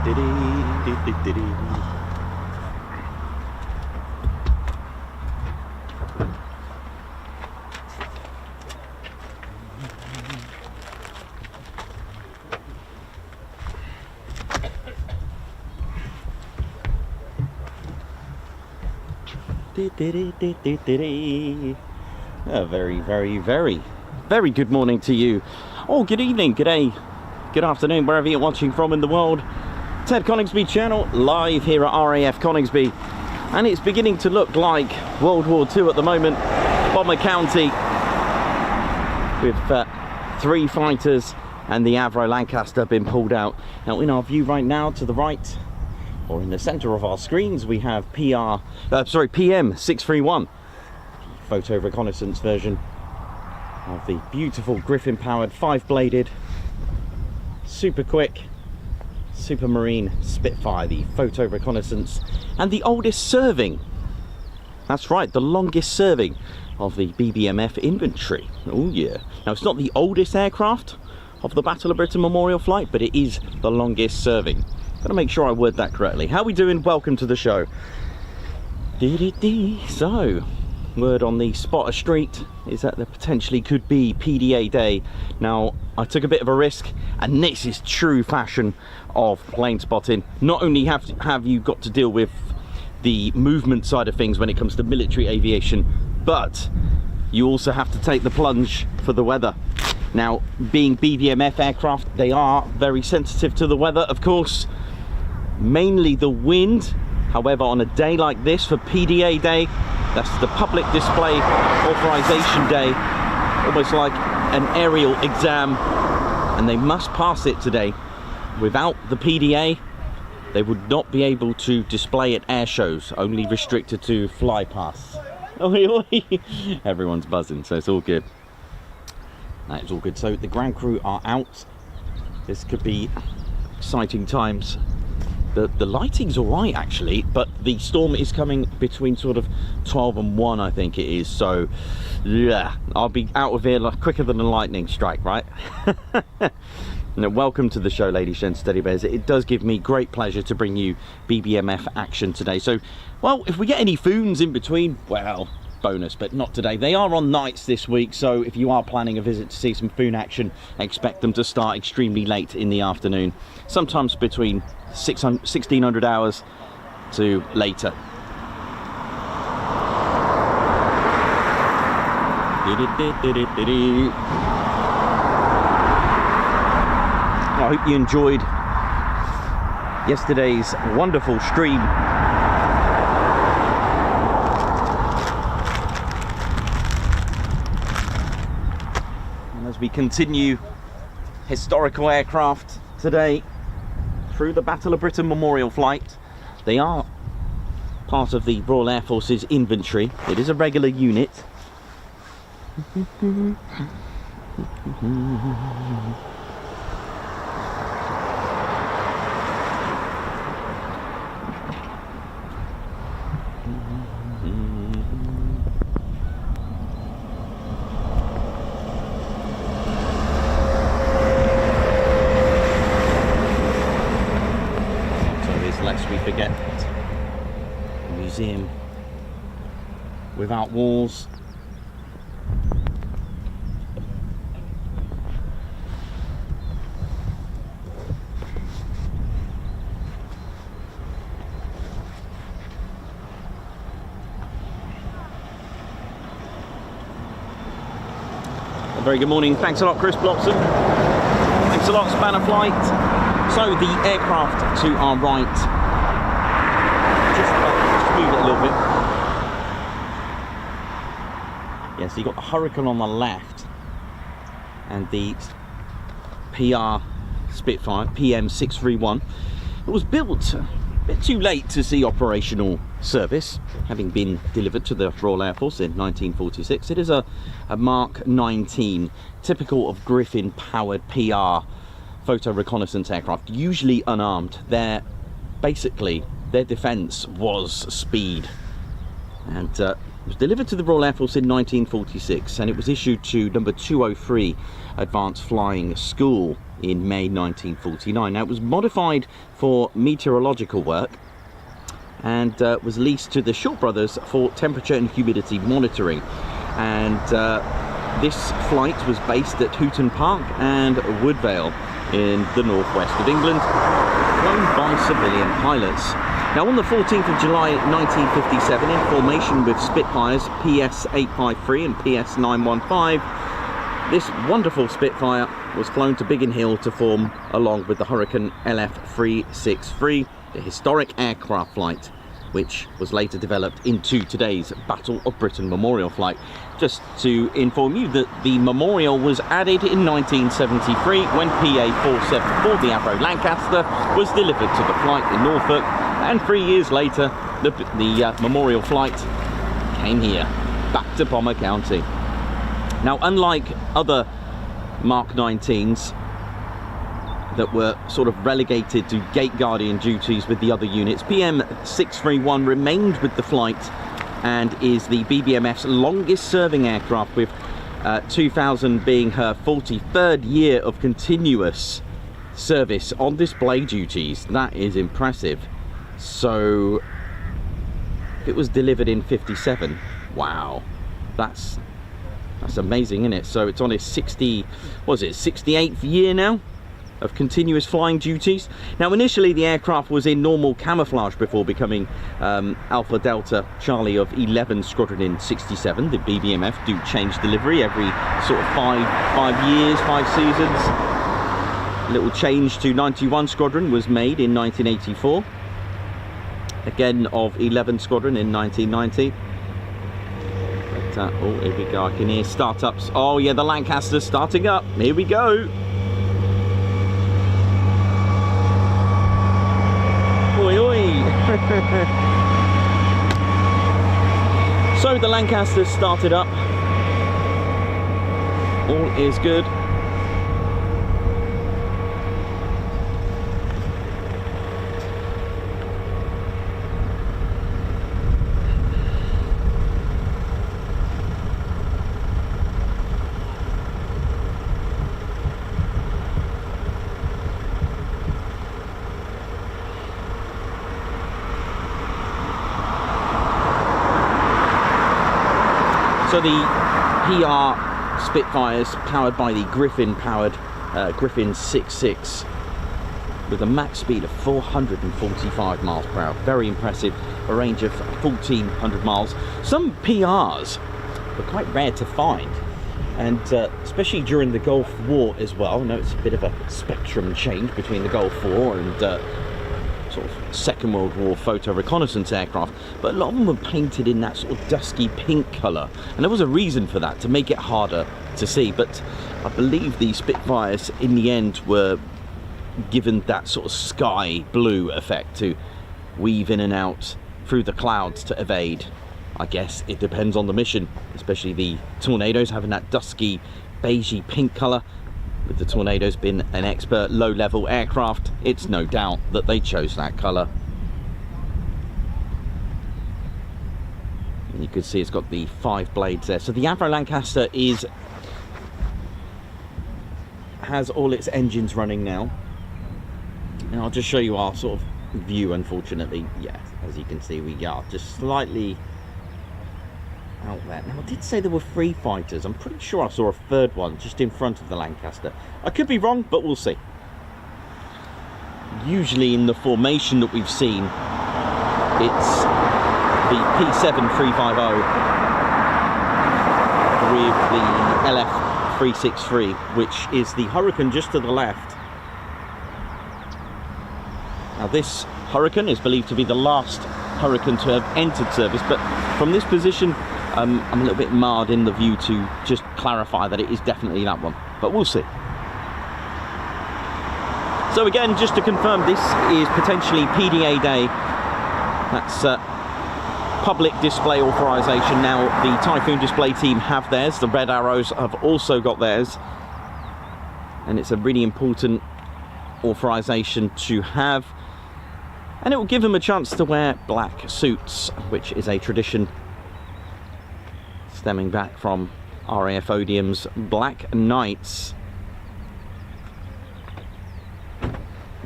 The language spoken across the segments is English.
A very, very, very, very good morning to you. Oh, good evening, good day, good afternoon, wherever you're watching from in the world. Ted Coningsby channel, live here at RAF Coningsby. And it's beginning to look like World War II at the moment. Bomber County, with 3 fighters and the Avro Lancaster been pulled out. Now in our view right now, to the right, or in the center of our screens, we have PM631, the photo reconnaissance version of the beautiful Griffin powered 5-bladed, super quick, super marine Spitfire, the photo reconnaissance, and the oldest serving, that's right, the longest serving of the BBMF inventory. Oh yeah. Now it's not the oldest aircraft of the Battle of Britain Memorial Flight, but it is the longest serving. Gotta make sure I word that correctly. How we doing? Welcome to the show. So, word on the spotter street is that there potentially could be PDA day. Now, I took a bit of a risk, and this is true fashion of plane spotting. Not only have you got to deal with the movement side of things when it comes to military aviation, but you also have to take the plunge for the weather. Now, being BBMF aircraft, they are very sensitive to the weather, of course. Mainly the wind. However, on a day like this, for PDA day, that's the public display authorization day, almost like an aerial exam, and they must pass it today. Without the PDA, they would not be able to display at air shows, only restricted to fly pass. Everyone's buzzing, so it's all good. That is all good. So the ground crew are out. This could be exciting times. The lighting's all right actually, but the storm is coming between sort of 12 and 1, I think it is. So yeah, I'll be out of here like quicker than a lightning strike, right? Now, welcome to the show, ladies and teddy bears. It does give me great pleasure to bring you BBMF action today. So, well, if we get any foons in between, well, bonus, but not today. They are on nights this week, so if you are planning a visit to see some foon action, expect them to start extremely late in the afternoon, sometimes between 1600 hours to later. I hope you enjoyed yesterday's wonderful stream. We continue historical aircraft today through the Battle of Britain Memorial Flight. They are part of the Royal Air Force's inventory. It is a regular unit. Forget a museum without walls. A very good morning. Thanks a lot, Chris Blossom. Thanks a lot, Spanner Flight. So the aircraft to our right, just move it a little bit. Yeah, so you got the Hurricane on the left and the PR Spitfire PM631. It was built a bit too late to see operational service, having been delivered to the Royal Air Force in 1946. It is a Mark 19, typical of Griffin powered PR photo reconnaissance aircraft, usually unarmed. Basically their defense was speed, and It was delivered to the Royal Air Force in 1946 and it was issued to number 203 Advanced Flying School in May 1949. Now it was modified for meteorological work and was leased to the Shaw Brothers for temperature and humidity monitoring. And this flight was based at Houghton Park and Woodvale in the northwest of England, flown by civilian pilots. Now on the 14th of July 1957, in formation with Spitfires PS853 and PS915, this wonderful Spitfire was flown to Biggin Hill to form along with the Hurricane LF363, the historic aircraft flight, which was later developed into today's Battle of Britain Memorial flight. Just to inform you that the memorial was added in 1973 when PA474, the Avro Lancaster, was delivered to the flight in Norfolk, and 3 years later the memorial flight came here, back to Pommer County. Now, unlike other Mark 19s that were sort of relegated to gate guardian duties with the other units, PM631 remained with the flight and is the BBMF's longest serving aircraft, with 2000 being her 43rd year of continuous service on display duties. That is impressive. So it was delivered in 57. Wow, that's amazing, isn't it? So it's on its 68th year now of continuous flying duties. Now initially the aircraft was in normal camouflage before becoming Alpha Delta Charlie of 11 Squadron in 67. The BBMF do change delivery every sort of five years, 5 seasons. A little change to 91 Squadron was made in 1984. Again of 11 Squadron in 1990. But, oh, here we go, I can hear startups. Oh yeah, the Lancaster's starting up. Here we go. Oi, oi. So the Lancaster started up. All is good. So the PR Spitfires, powered by the Griffin-powered Griffin 66, with a max speed of 445 miles per hour. Very impressive. A range of 1,400 miles. Some PRs were quite rare to find, and especially during the Gulf War as well. I know it's a bit of a spectrum change between the Gulf War and sort of Second World War photo reconnaissance aircraft, but a lot of them were painted in that sort of dusky pink colour, and there was a reason for that, to make it harder to see. But I believe the Spitfires in the end were given that sort of sky blue effect to weave in and out through the clouds to evade. I guess it depends on the mission, especially the Tornadoes having that dusky beigey pink colour. With the Tornadoes being an expert low-level aircraft, it's no doubt that they chose that colour. And you can see it's got the 5 blades there. So the Avro Lancaster has all its engines running now. And I'll just show you our sort of view, unfortunately. Yeah, as you can see, we are just slightly out there. Now, I did say there were 3 fighters. I'm pretty sure I saw a 3rd one just in front of the Lancaster. I could be wrong, but we'll see. Usually in the formation that we've seen, it's the P7350 with the LF363, which is the Hurricane just to the left. Now this Hurricane is believed to be the last Hurricane to have entered service, but from this position I'm a little bit marred in the view to just clarify that it is definitely that one, but we'll see. So again, just to confirm, this is potentially PDA day. That's public display authorization. Now the Typhoon display team have theirs, the Red Arrows have also got theirs, and it's a really important authorization to have, and it will give them a chance to wear black suits, which is a tradition stemming back from RAF Odium's Black Knights.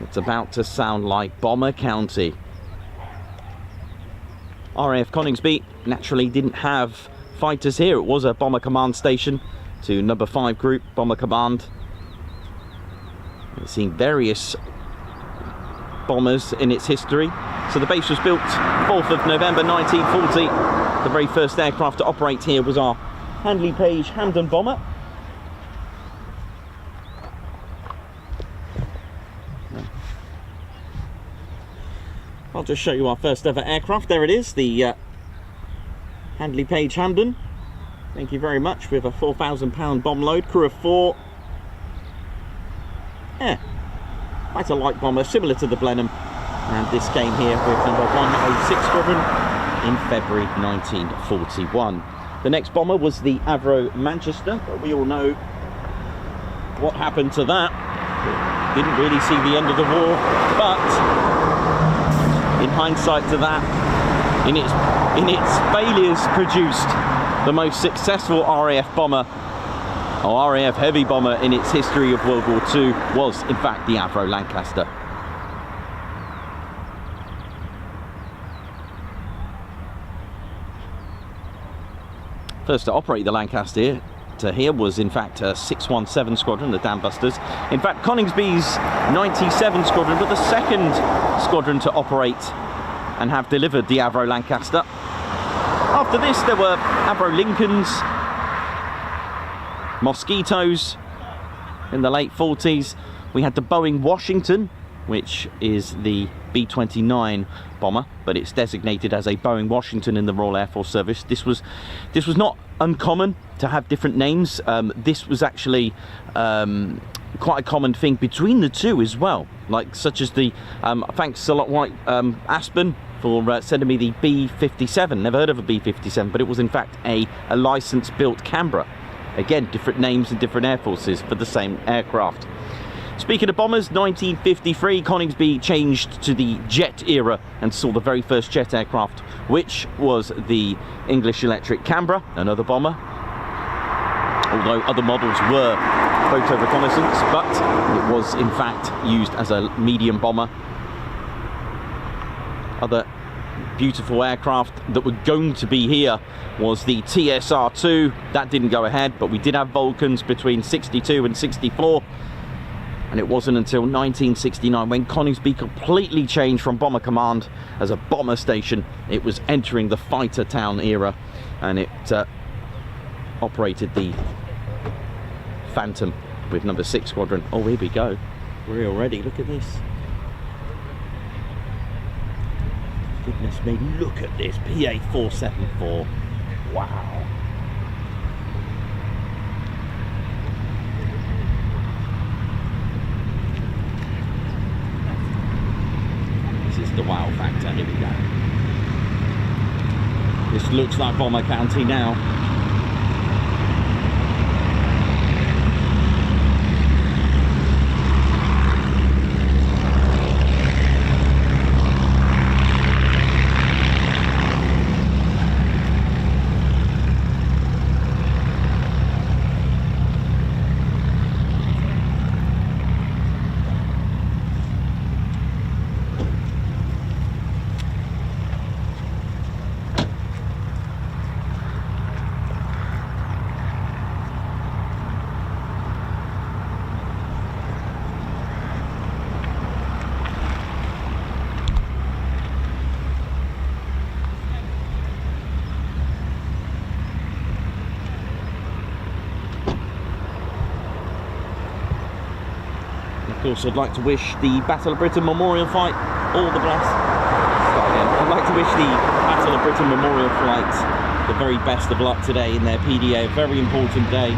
It's about to sound like Bomber County. RAF Coningsby naturally didn't have fighters here. It was a bomber command station to number 5 group bomber command. It's seen various bombers in its history. So the base was built 4th of November 1940. The very first aircraft to operate here was our Handley Page Hampden bomber. I'll just show you our first ever aircraft. There it is, the Handley Page Hampden. Thank you very much, with a 4,000 pound bomb load, crew of 4. Yeah, quite a light bomber, similar to the Blenheim. And this came here with number 106 Squadron in February 1941. The next bomber was the Avro Manchester, but we all know what happened to that. Didn't really see the end of the war, but in hindsight to that, in its failures, produced the most successful RAF bomber, or RAF heavy bomber in its history of World War II, was in fact the Avro Lancaster. First to operate the Lancaster here was in fact 617 Squadron, the Dam Busters. In fact, Coningsby's 97 Squadron were the second squadron to operate and have delivered the Avro Lancaster. After this, there were Avro Lincolns, Mosquitoes in the late 40s. We had the Boeing Washington, which is the B-29 bomber, but it's designated as a Boeing Washington in the Royal Air Force Service. This was not uncommon to have different names. This was actually quite a common thing between the two as well, like such as the thanks a lot, White Aspen, for sending me the B-57. Never heard of a B-57, but it was in fact a license built Canberra. Again, different names in different air forces for the same aircraft. Speaking of bombers, 1953, Coningsby changed to the jet era and saw the very first jet aircraft, which was the English Electric Canberra, another bomber. Although other models were photo reconnaissance, but it was in fact used as a medium bomber. Other beautiful aircraft that were going to be here was the TSR-2. That didn't go ahead, but we did have Vulcans between 62 and 64. And it wasn't until 1969 when Coningsby completely changed from bomber command as a bomber station. It was entering the fighter town era, and it operated the Phantom with number 6 Squadron. Oh, here we go. We're here already. Look at this. Goodness me, look at this. PA474. Wow. The wow factor. Here we go. This looks like Bomber County now. Of course, I'd like to wish the Battle of Britain Memorial Flight all the best. Start again. I'd like to wish the Battle of Britain Memorial Flight the very best of luck today in their PDA. A very important day.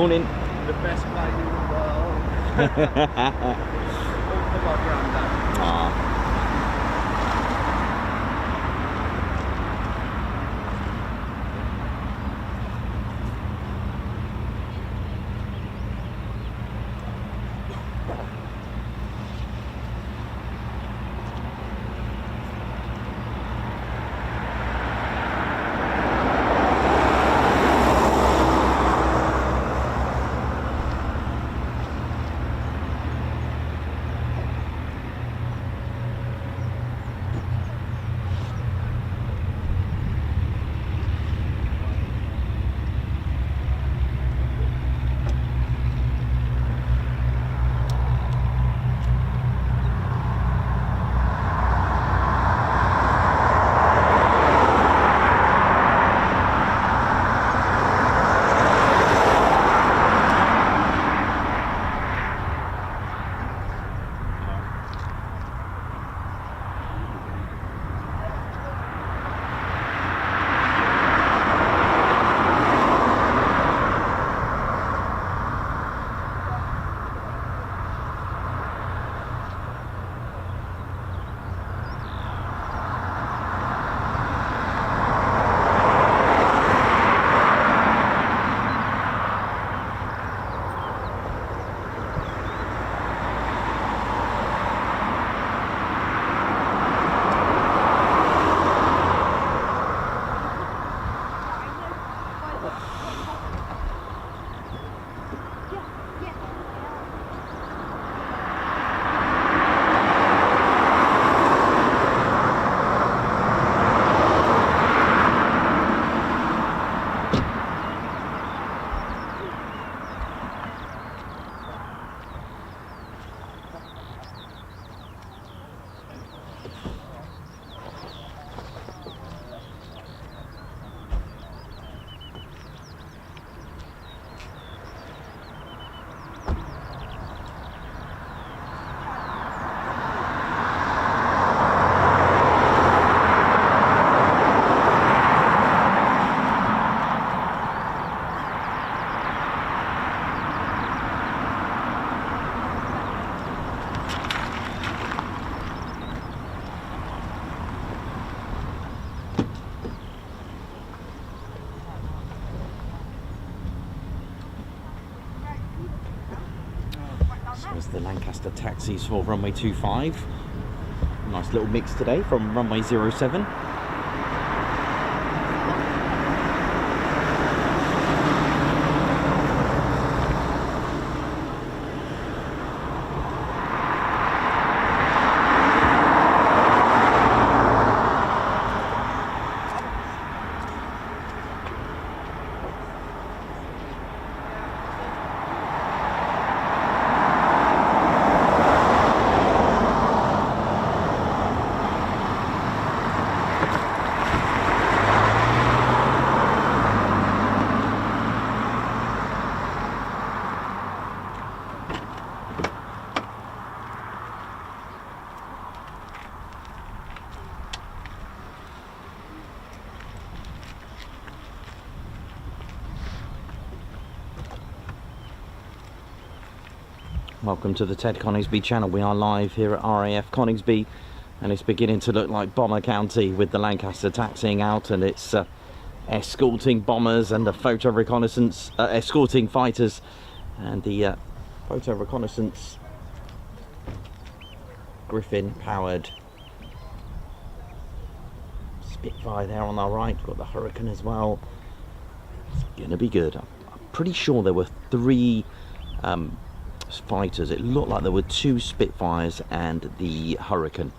Morning. The best plane in the world. All for my granddad. Aww. There's the Lancaster taxis for runway 25. Nice little mix today from runway 07. Welcome to the Ted Coningsby channel. We are live here at RAF Coningsby, and it's beginning to look like Bomber County with the Lancaster taxiing out, and it's escorting bombers and the photo reconnaissance, escorting fighters and the photo reconnaissance Griffin powered Spitfire there on our right. We've got the Hurricane as well. It's gonna be good. I'm pretty sure there were 3 fighters. It looked like there were 2 Spitfires and the Hurricane.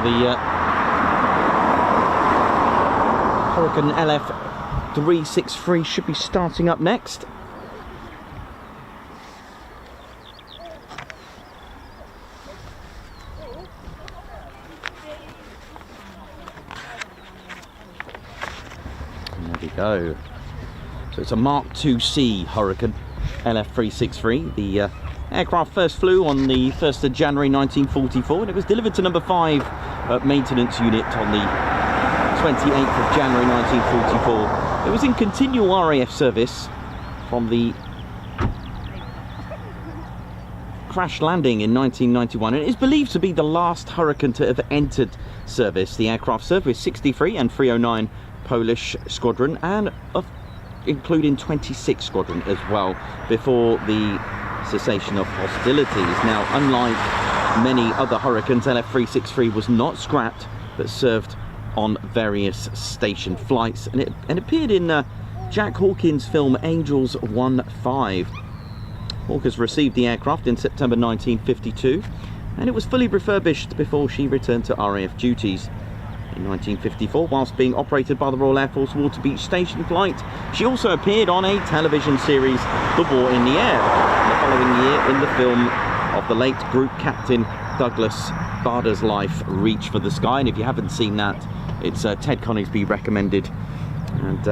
the Hurricane LF363 should be starting up next. And there we go. So it's a Mark IIc Hurricane LF363. The aircraft first flew on the 1st of January 1944 and it was delivered to number 5 maintenance unit on the 28th of January 1944. It was in continual RAF service from the crash landing in 1991 and it is believed to be the last Hurricane to have entered service. The aircraft served with 63 and 309 Polish Squadron and including 26 Squadron as well before the cessation of hostilities. Now, unlike many other Hurricanes, LF363 was not scrapped but served on various station flights, and it appeared in Jack Hawkins' film Angels 1-5. Hawkins received the aircraft in September 1952 and it was fully refurbished before she returned to RAF duties. In 1954, whilst being operated by the Royal Air Force Water Beach Station flight, she also appeared on a television series, The War in the Air, and the following year in the film of the late Group Captain Douglas Bader's life, Reach for the Sky. And if you haven't seen that, it's Ted Coningsby recommended, and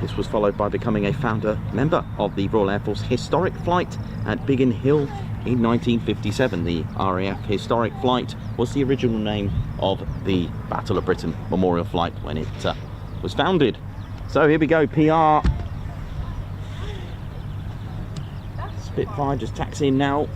this was followed by becoming a founder member of the Royal Air Force Historic Flight at Biggin Hill in 1957. The RAF Historic Flight was the original name of the Battle of Britain Memorial Flight when it was founded. So here we go, PR Spitfire just taxiing now.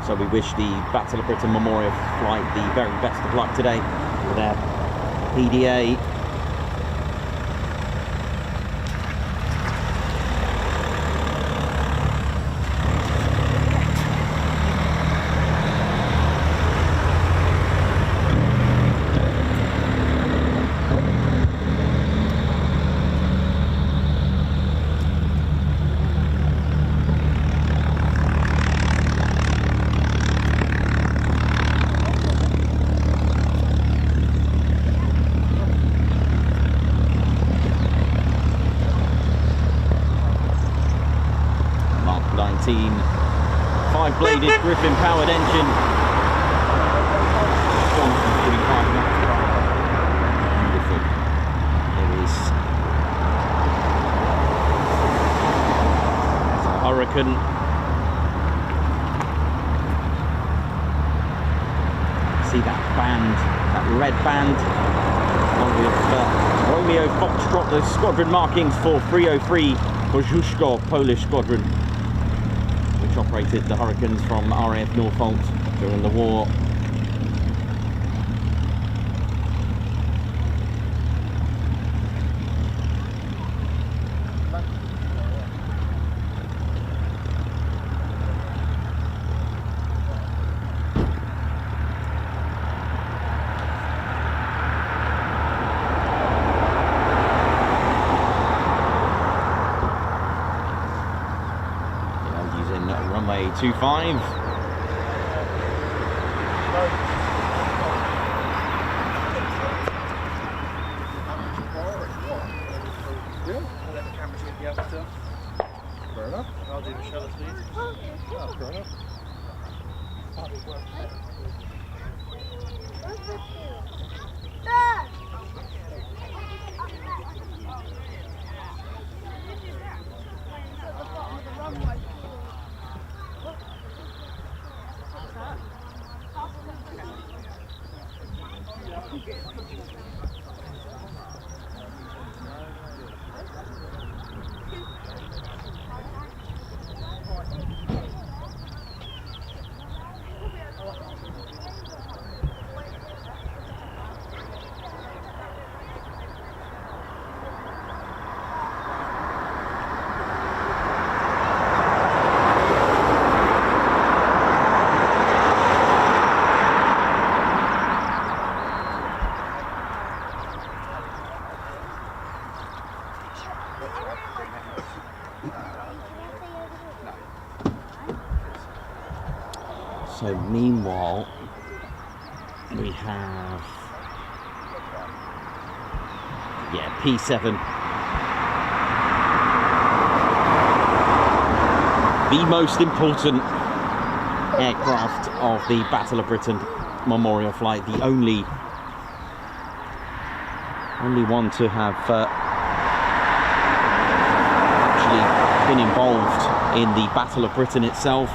So we wish the Battle of Britain Memorial Flight the very best of luck today with their PDA. Five-bladed Griffin-powered engine. Beautiful. There is a Hurricane. See that band, that red band, along with Romeo Foxtrot, the squadron markings for 303 Koziuszko Polish Squadron, which operated the Hurricanes from RAF Norfolk during the war. Runway 25. Fair enough. I'll do the shutter speed. Oh, fair enough. So meanwhile, we have, yeah, P7, the most important aircraft of the Battle of Britain memorial flight, the only one to have actually been involved in the Battle of Britain itself.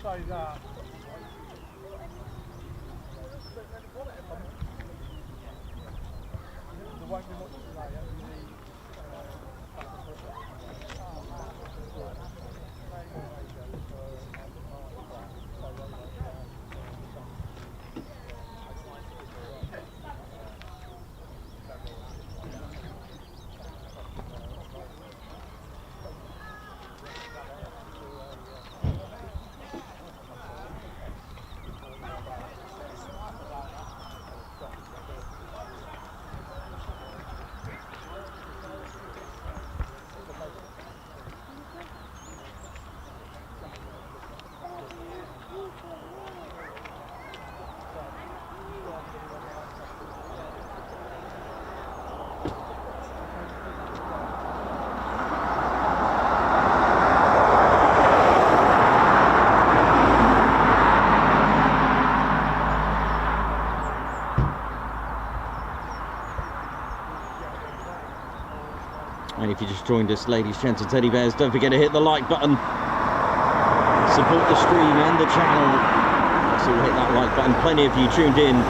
Say that. There won't be much today. And if you just joined us, ladies, gents and teddy bears, don't forget to hit the like button. Support the stream and the channel. So hit that like button. Plenty of you tuned in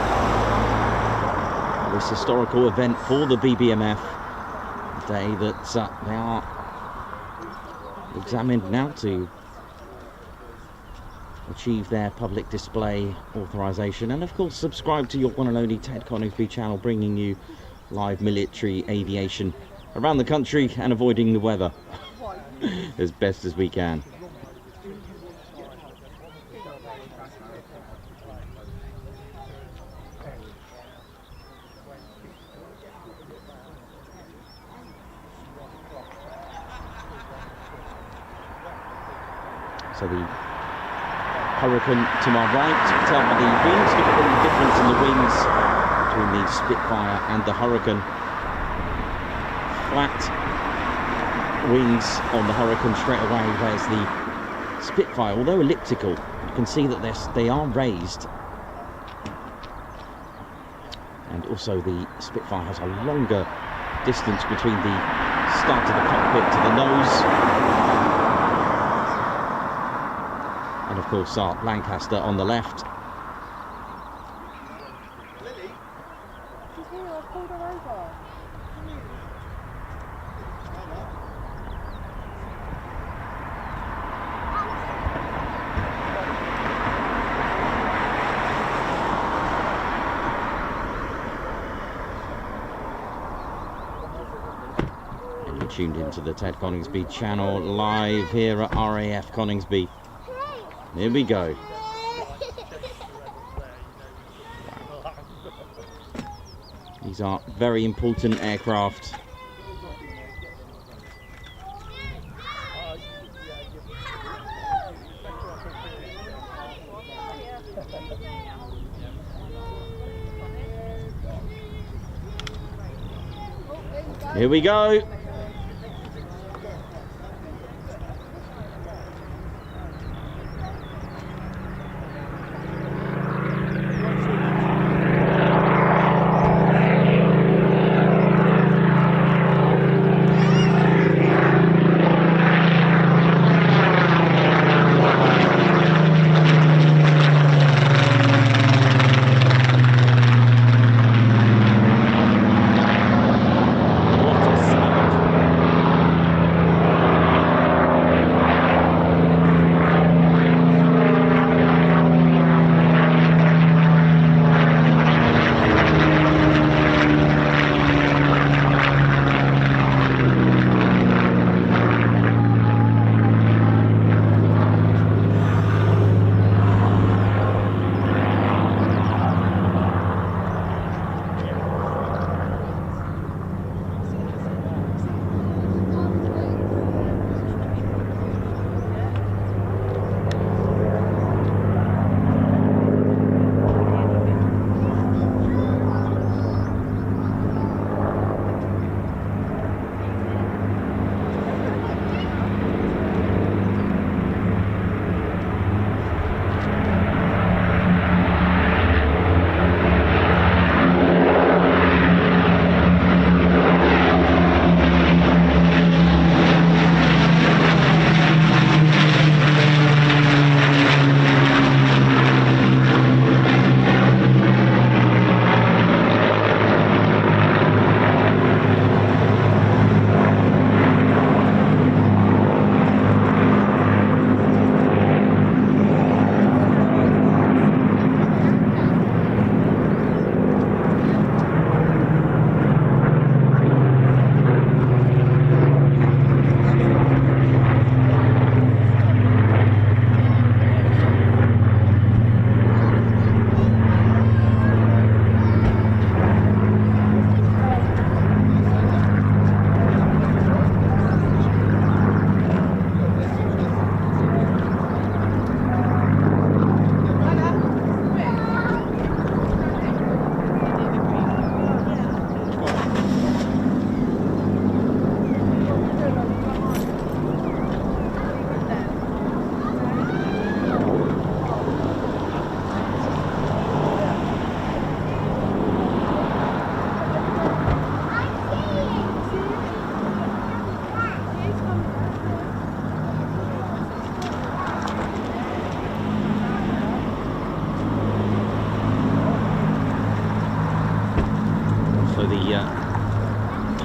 for this historical event for the BBMF. A day that they are examined now to achieve their public display authorization. And of course, subscribe to your one and only Ted Coningsby channel, bringing you live military aviation around the country and avoiding the weather as best as we can. So the Hurricane to my right, you can tell by the wings, look at the difference in the wings between the Spitfire and the Hurricane. Flat wings on the Hurricane straight away, whereas the Spitfire, although elliptical, you can see that they are raised. And also the Spitfire has a longer distance between the start of the cockpit to the nose. And of course our Lancaster on the left. Lily? She's here, I've pulled her over. And you're tuned into the Ted Coningsby channel live here at RAF Coningsby. Here we go. These are very important aircraft. Here we go.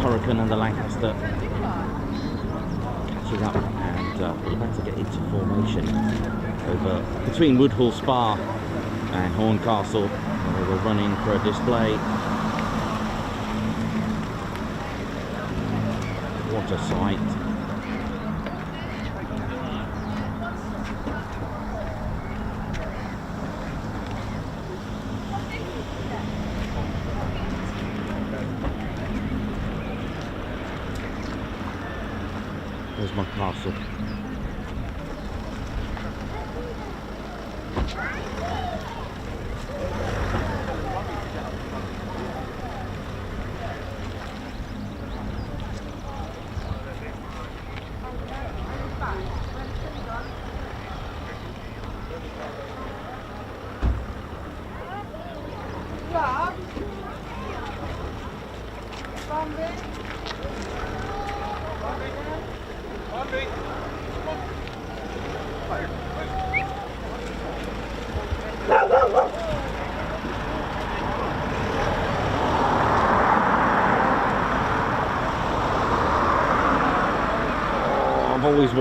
Hurricane and the Lancaster catching up, and we're about to get into formation over between Woodhall Spa and Horncastle, where we're running for a display. What a sight. There's my castle.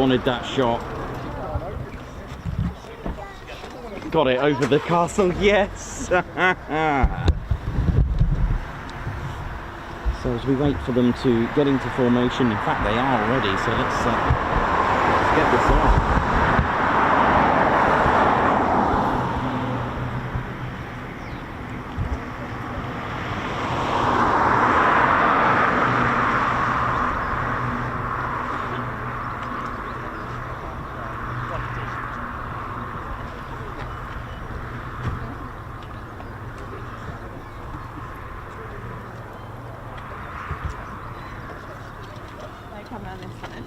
wanted that shot. Got it over the castle, yes! So as we wait for them to get into formation, in fact they are already, so let's get this on. Come around this side.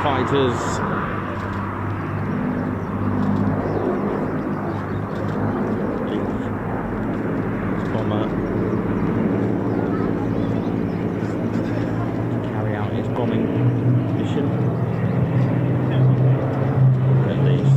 Fighters. Bomber to carry out its bombing mission. At least.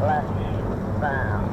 left bound.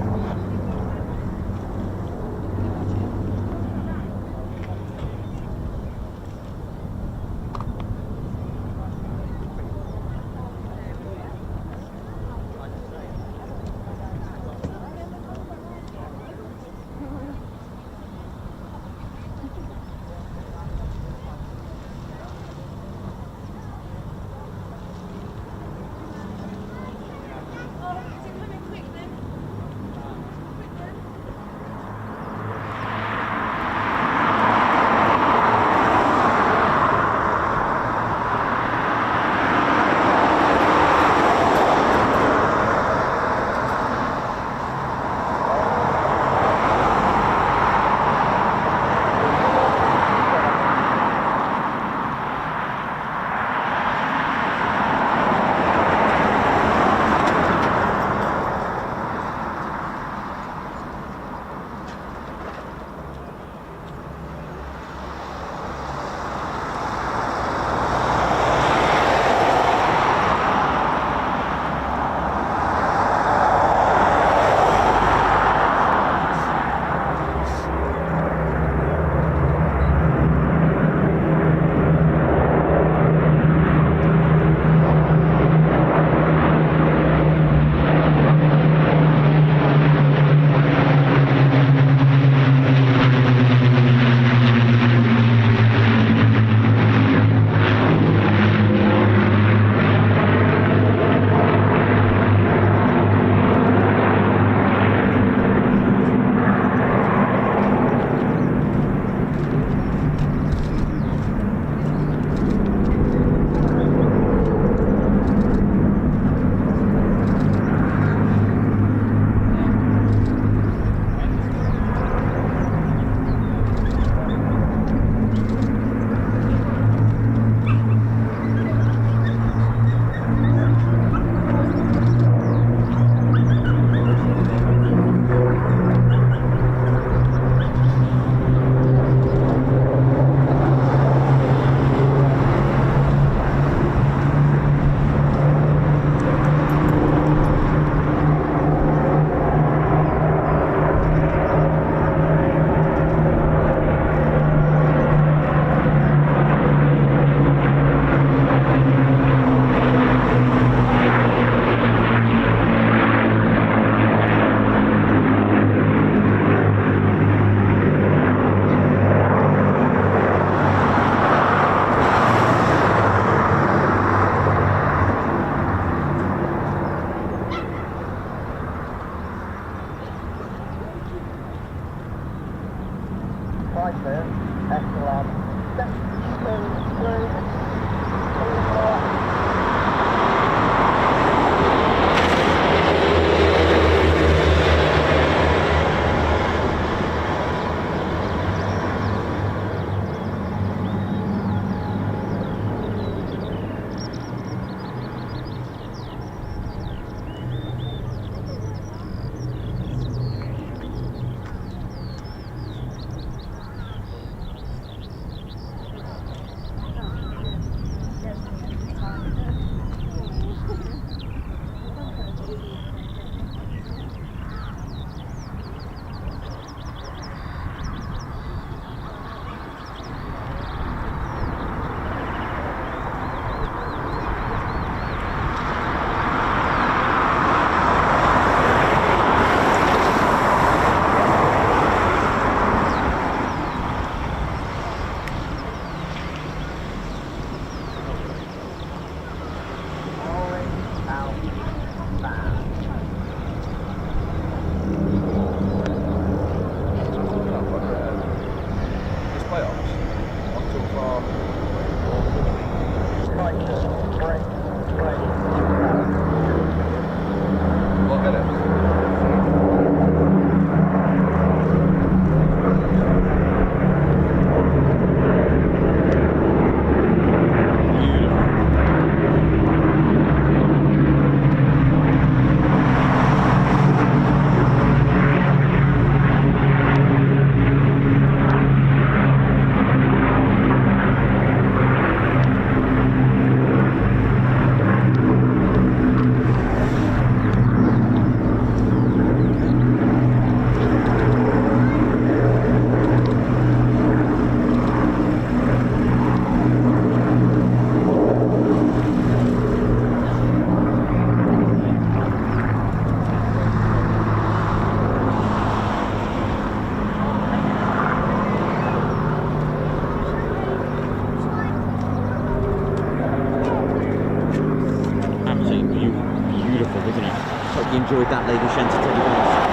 ladies, gents, teddy bears.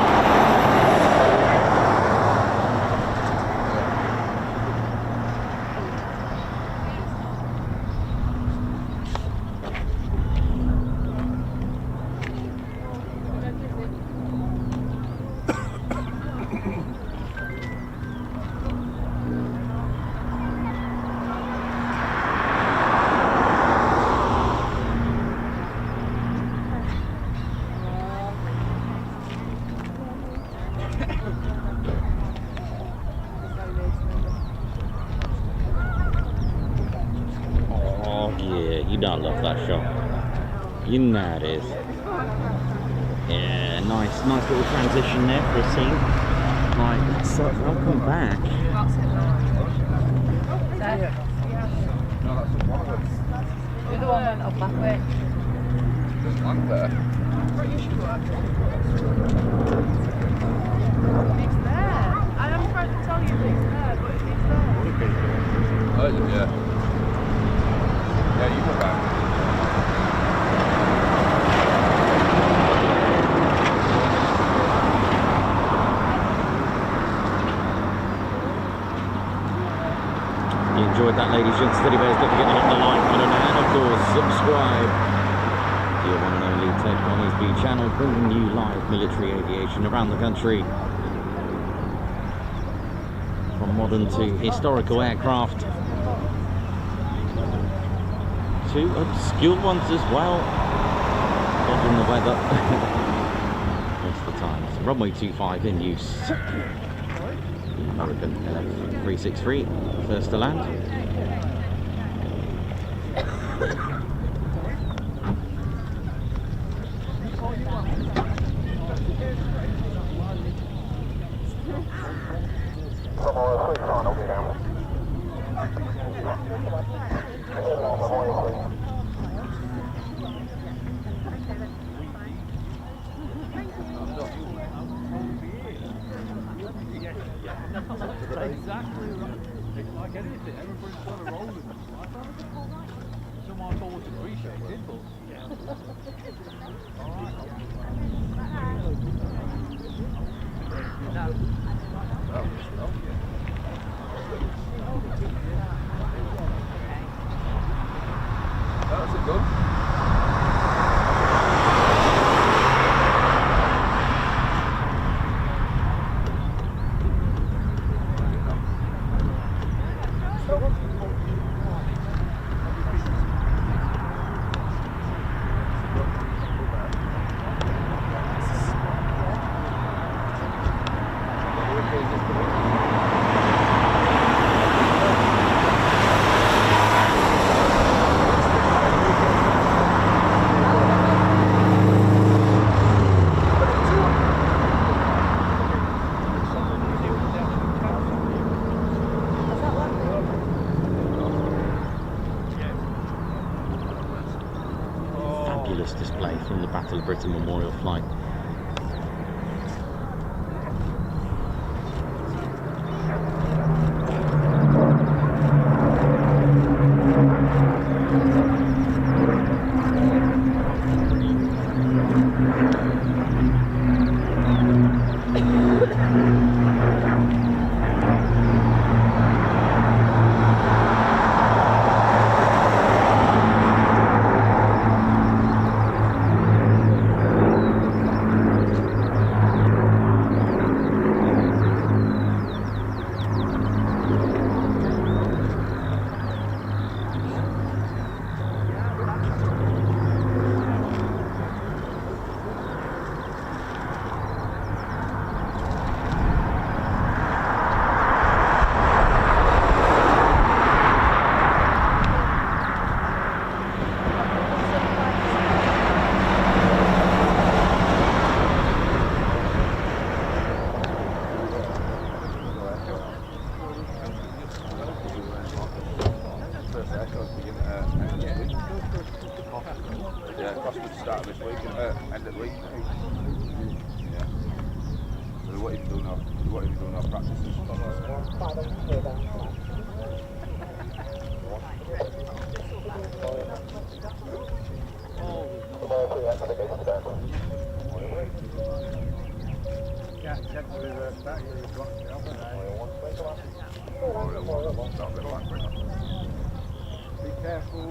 You don't love that shot. You know it is. Yeah, nice little transition there for a scene. Right, so welcome back. The other one went up that way. There's one there. It's there. And I'm trying to tell you that it's there, but it's there. Oh, yeah. Yeah, you go back. You enjoyed that, ladies and gents, teddy bears. Don't forget to hit the like button and, of course, subscribe to your one and only Ted Coningsby channel, bringing you live military aviation around the country. From modern to historical aircraft, to obscure ones as well. Not in the weather. Most of the time. So runway 25 in use. Hurricane LF363, first to land. Exactly right. It's like anything, everybody's got a role in it. Someone thought to appreciate it, but That's a good. Display from the Battle of Britain Memorial Flight. Yeah, possibly to start this week and end of the week. Yeah. So what are you doing now? What are you doing now? Practices. Be careful.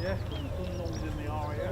Yeah, because the sun longs in the area.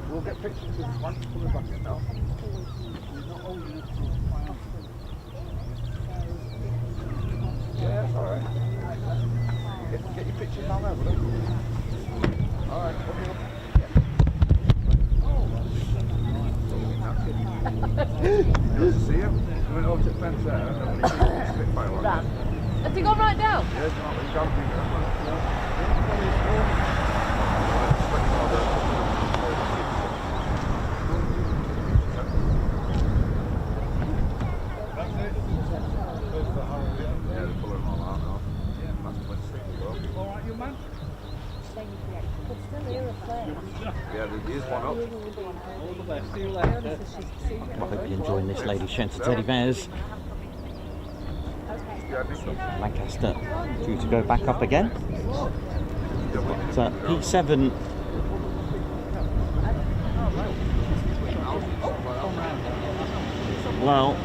We'll get pictures of one coming back in now. Yeah, that's alright. Get your pictures down there, will you? Alright, okay. Nice to see you. We went over to the fence there and then we see the Spitfire one. Has he gone right down? Yeah, it's not really down here. Yeah, there is one up. All the best. See you later. I hope you're enjoying this lady Shenton teddy bears. Lancaster due to go back up again. But P7 well,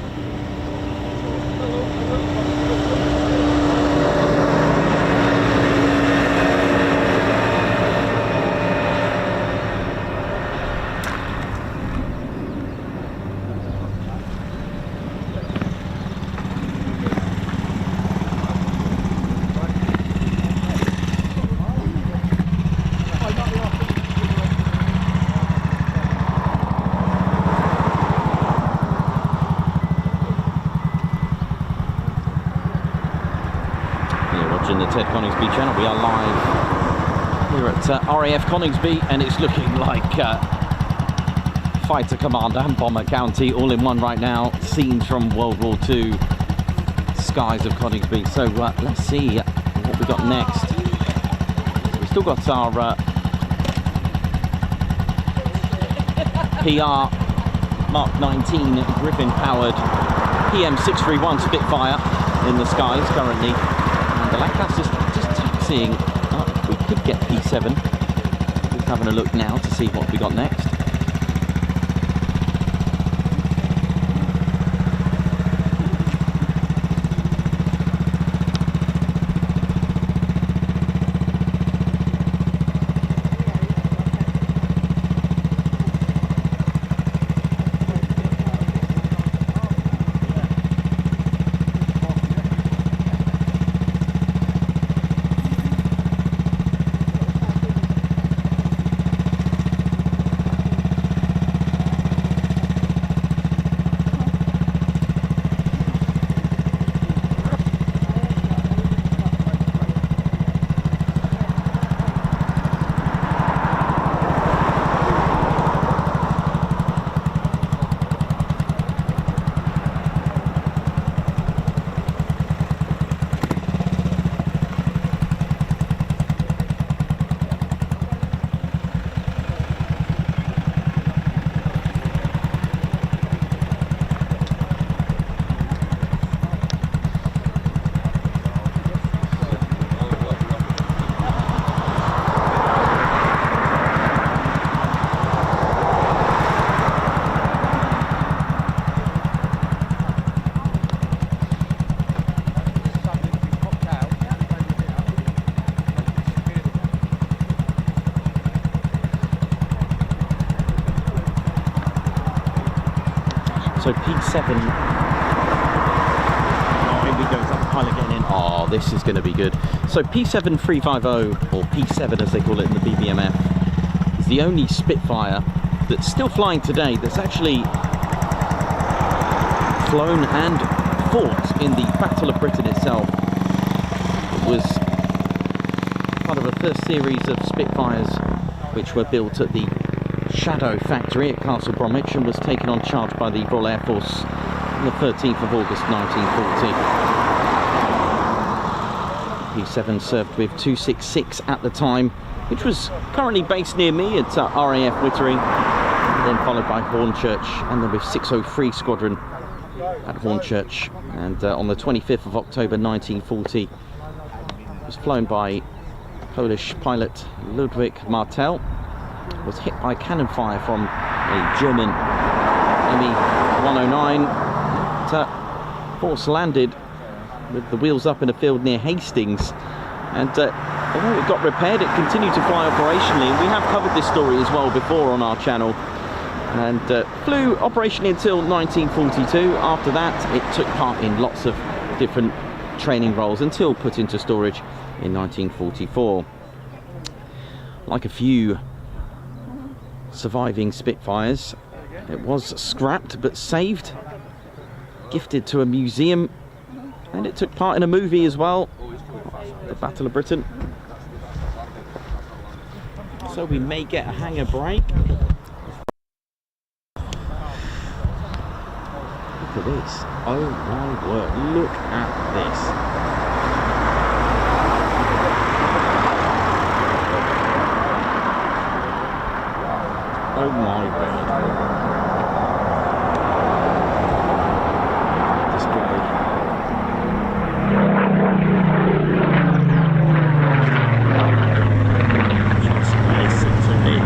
watching the Ted Coningsby channel. We are live here at RAF Coningsby, and it's looking like Fighter Command and Bomber County all in one right now. Scenes from World War II, skies of Coningsby. So let's see what we got next. So we've still got our PR Mark 19 Griffin powered PM631 Spitfire in the skies currently, and the Lancaster's just taxiing up. We could get P7. Just having a look now to see what we got next. So P7, here we go, is that the pilot getting in? Oh, this is going to be good. So P7350, or P7 as they call it in the BBMF, is the only Spitfire that's still flying today that's actually flown and fought in the Battle of Britain itself. It was part of a first series of Spitfires which were built at the Shadow factory at Castle Bromwich and was taken on charge by the Royal Air Force on the 13th of August 1940. P7 served with 266 at the time, which was currently based near me at RAF Wittering, then followed by Hornchurch, and then with 603 Squadron at Hornchurch. And on the 25th of October 1940, it was flown by Polish pilot Ludwig Martel. Was hit by cannon fire from a German Me-109. Force landed with the wheels up in a field near Hastings, and although it got repaired, it continued to fly operationally, and we have covered this story as well before on our channel, and flew operationally until 1942. After that it took part in lots of different training roles until put into storage in 1944. Like a few surviving Spitfires, it was scrapped but saved, gifted to a museum, and it took part in a movie as well, the Battle of Britain. So we may get a hangar break. Look at this. Oh my word, look at this. Oh my word. Just listen to me.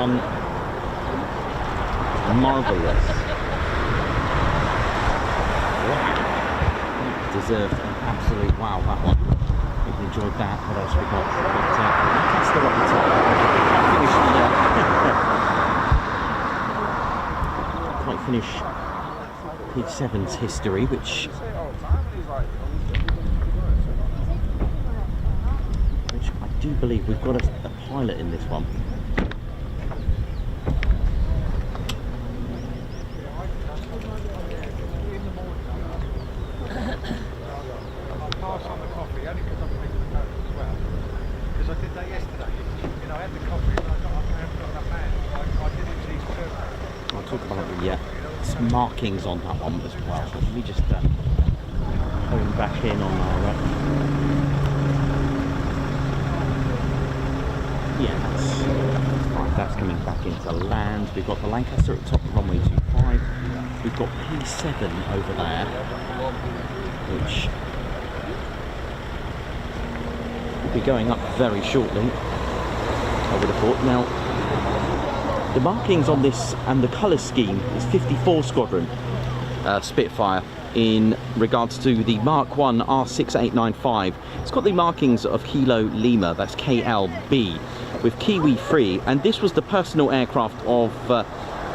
one. Marvellous. Wow. Deserved an absolute wow, that one. Hope you enjoyed that. What else we got? That's the right time. Quite finish page 7's history, which I do believe we've got a pilot in this one. Markings on that one as well. So let me just hone back in on our that's coming back into land. We've got the Lancaster at the top of runway 25. We've got P7 over there, which will be going up very shortly, I would have thought. Now, the markings on this and the colour scheme is 54 Squadron Spitfire in regards to the Mark 1 R6895. It's got the markings of Kilo Lima, that's KLB, with Kiwi 3, and this was the personal aircraft of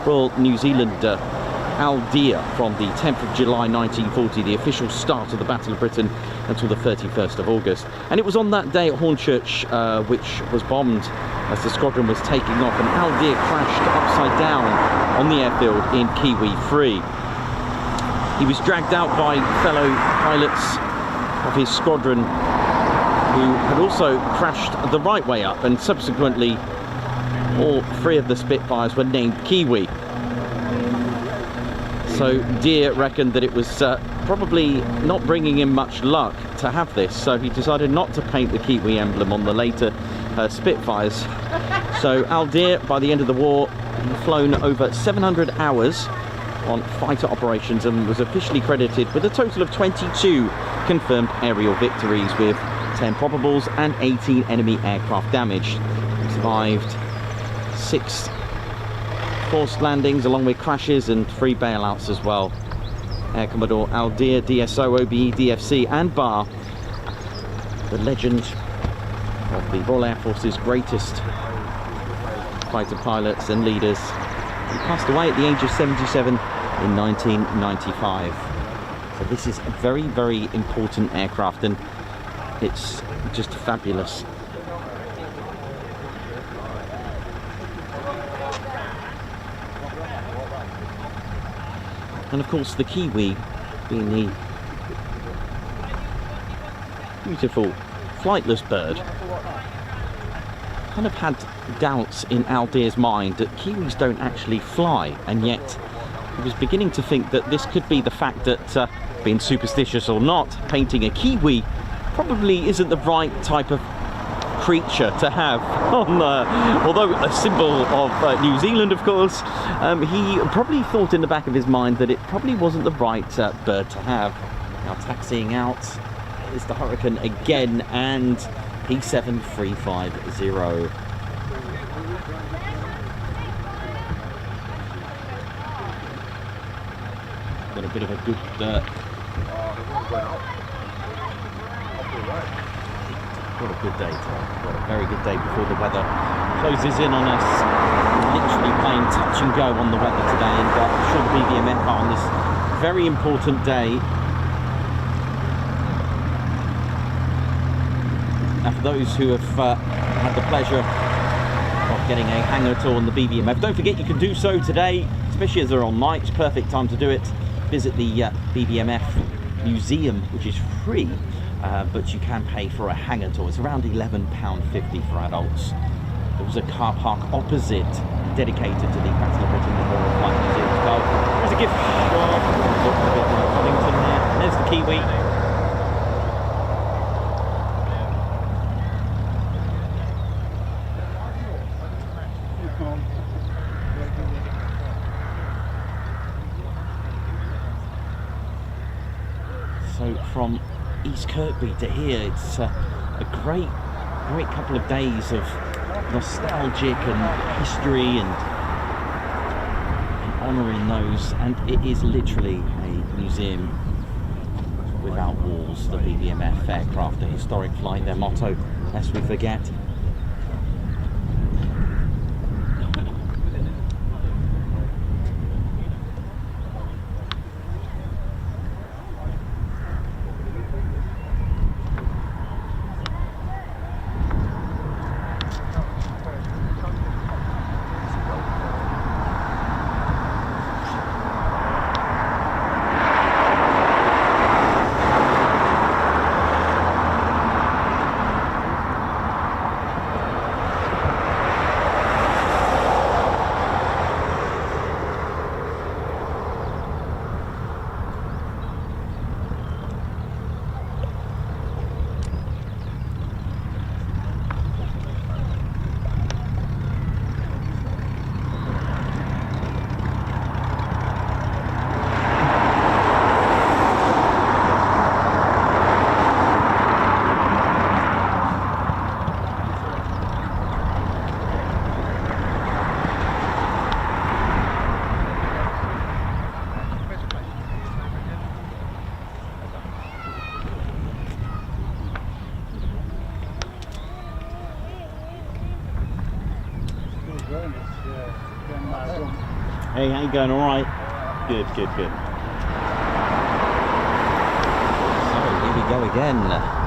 Royal New Zealand Al Deer from the 10th of July 1940, the official start of the Battle of Britain, until the 31st of August. And it was on that day at Hornchurch, which was bombed as the squadron was taking off, and Al Deer crashed upside down on the airfield in Kiwi 3. He was dragged out by fellow pilots of his squadron who had also crashed the right way up, and subsequently all three of the Spitfires were named Kiwi. So Deer reckoned that it was probably not bringing him much luck to have this, so he decided not to paint the Kiwi emblem on the later Spitfires. So Al Deer, by the end of the war, he'd flown over 700 hours on fighter operations and was officially credited with a total of 22 confirmed aerial victories, with 10 probables and 18 enemy aircraft damaged. He survived 6 forced landings along with crashes and 3 bailouts as well. Air Commodore Al Deer, DSO, OBE, DFC and BAR, the legend of the Royal Air Force's greatest fighter pilots and leaders. He passed away at the age of 77 in 1995. So this is a very, very important aircraft, and it's just fabulous. And of course the Kiwi, being the beautiful flightless bird, kind of had doubts in Al Deer's mind that Kiwis don't actually fly, and yet he was beginning to think that this could be the fact that, being superstitious or not, painting a Kiwi probably isn't the right type of creature to have on, although a symbol of New Zealand, of course. He probably thought in the back of his mind that it probably wasn't the right bird to have. Now taxiing out is the Hurricane again, and P7350. Got a bit of a good what a good day today. What a very good day before the weather closes in on us. Literally playing touch and go on the weather today, and I'm sure the BBMF are on this very important day. Now for those who have had the pleasure of getting a hangar tour on the BBMF, don't forget you can do so today, especially as they're on nights. Perfect time to do it. Visit the BBMF museum, which is free, but you can pay for a hangar tour. It's around £11.50 for adults. There was a car park opposite dedicated to the Battle of Britain Memorial Flight Museum as well. There's a gift shop, Coddington there, and there's the Kiwi. So from East Kirkby to here, it's a great couple of days of nostalgic and history and honouring those, and it is literally a museum without walls. The BBMF aircraft, a historic flight, their motto, lest we forget. Hey, how you going? All right? Good, good, good. So, here we go again.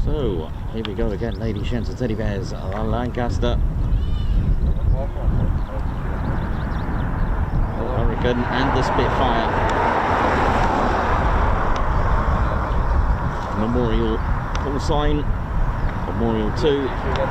So, here we go again, ladies, gents and teddy bears, Lancaster, Hurricane and the Spitfire. Memorial call sign, Memorial 2. Here we go.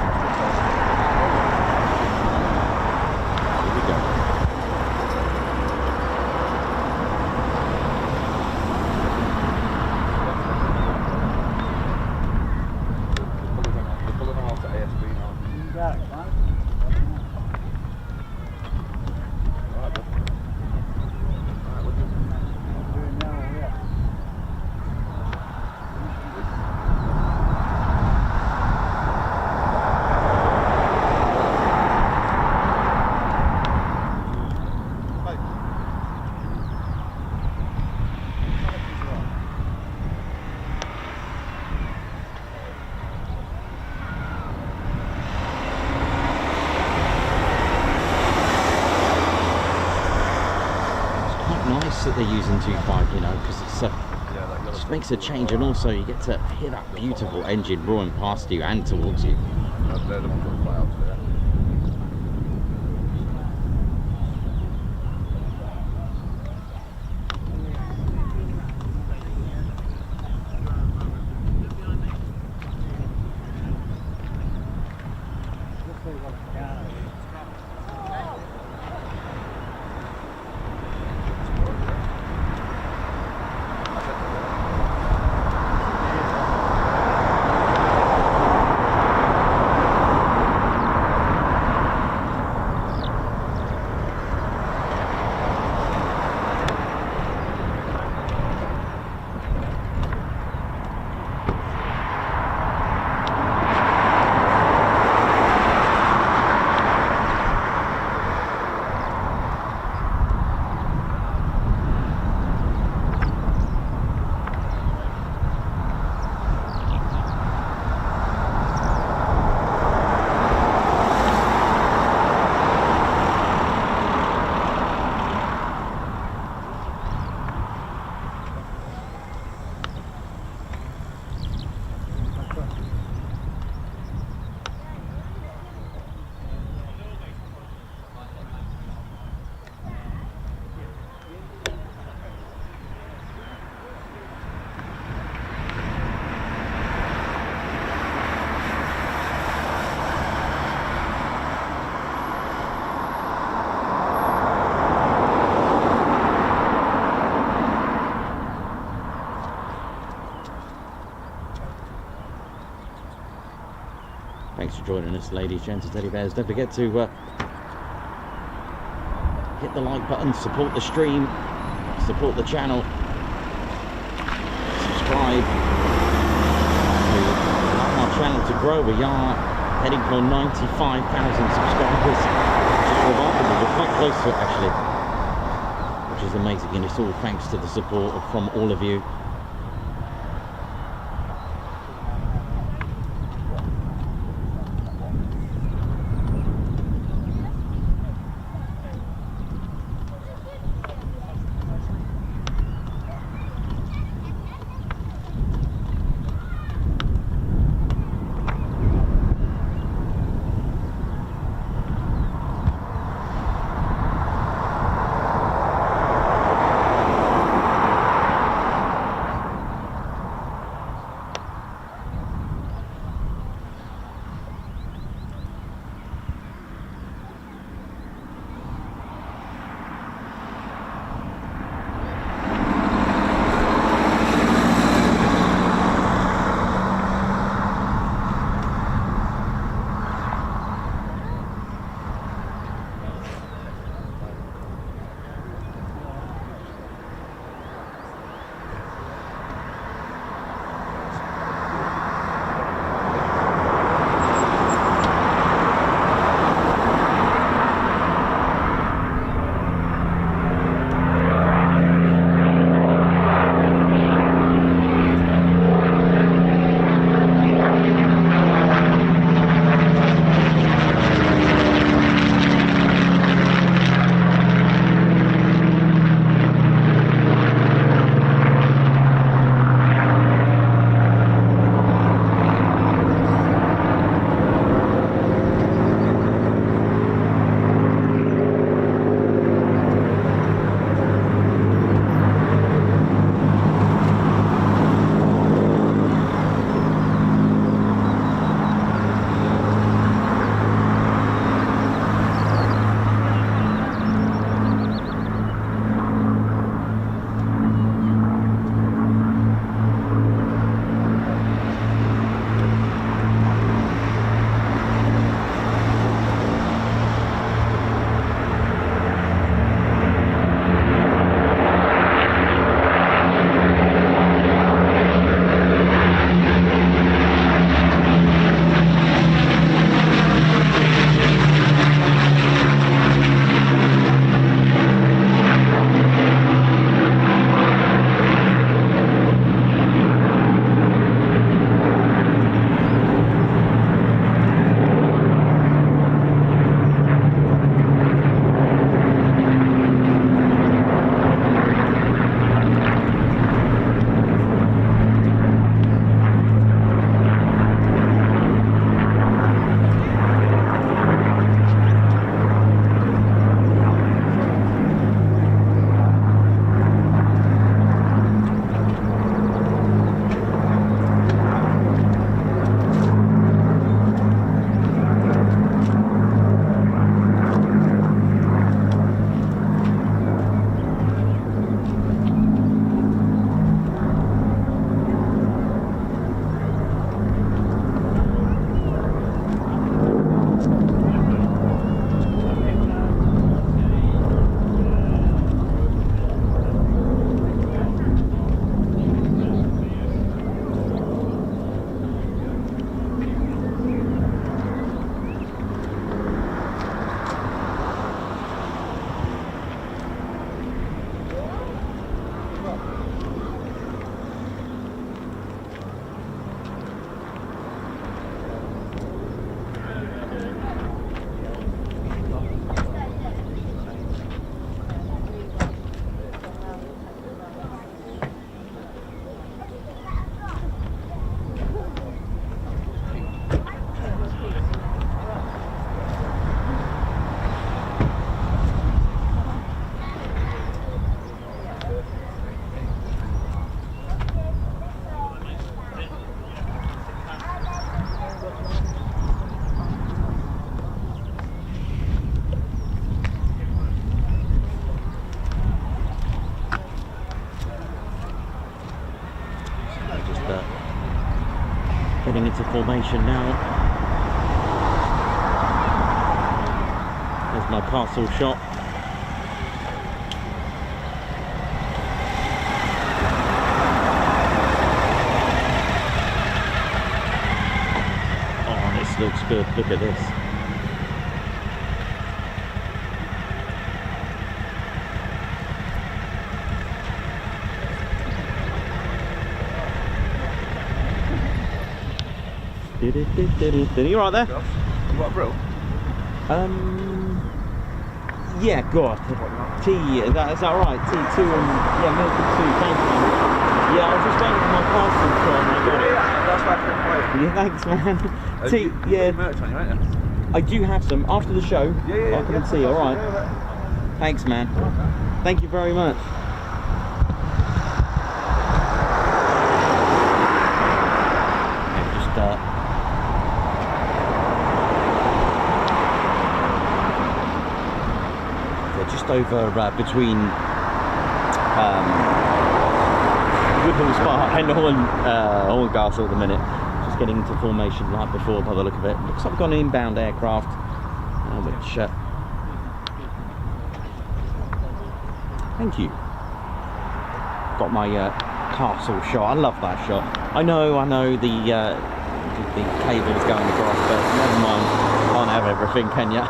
That they're using 2.5, you know, because it's just makes a change, and also you get to hear that beautiful engine roaring past you and towards you. They're the ones that fly out there. Thanks for joining us, ladies, gents, and teddy bears. Don't forget to hit the like button, support the stream, support the channel, subscribe. We allow our channel to grow. We are heading for 95,000 subscribers, which is remarkable. We're quite close to it, actually, which is amazing, and it's all thanks to the support from all of you. Getting into formation now. my castle shot. Oh, this looks good. Look at this. You right there? You got a bro? Yeah, God. Tea, is that right? T2 and, yeah, milk and tea, thanks man. Yeah, I was just waiting for my parcel from, I got it. That's why I Yeah, thanks man. Tea, you yeah. merch on you, ain't you? I do have some, after the show, Yeah, I'll come and see, alright. Thanks man. Thank you very much. Over between Woodhall Spa and Horncastle at the minute. Just getting into formation like before by the look of it. Looks like we've got an inbound aircraft, which thank you. Got my castle shot. I love that shot. I know the cable's going across, but never mind. Can't have everything, can ya?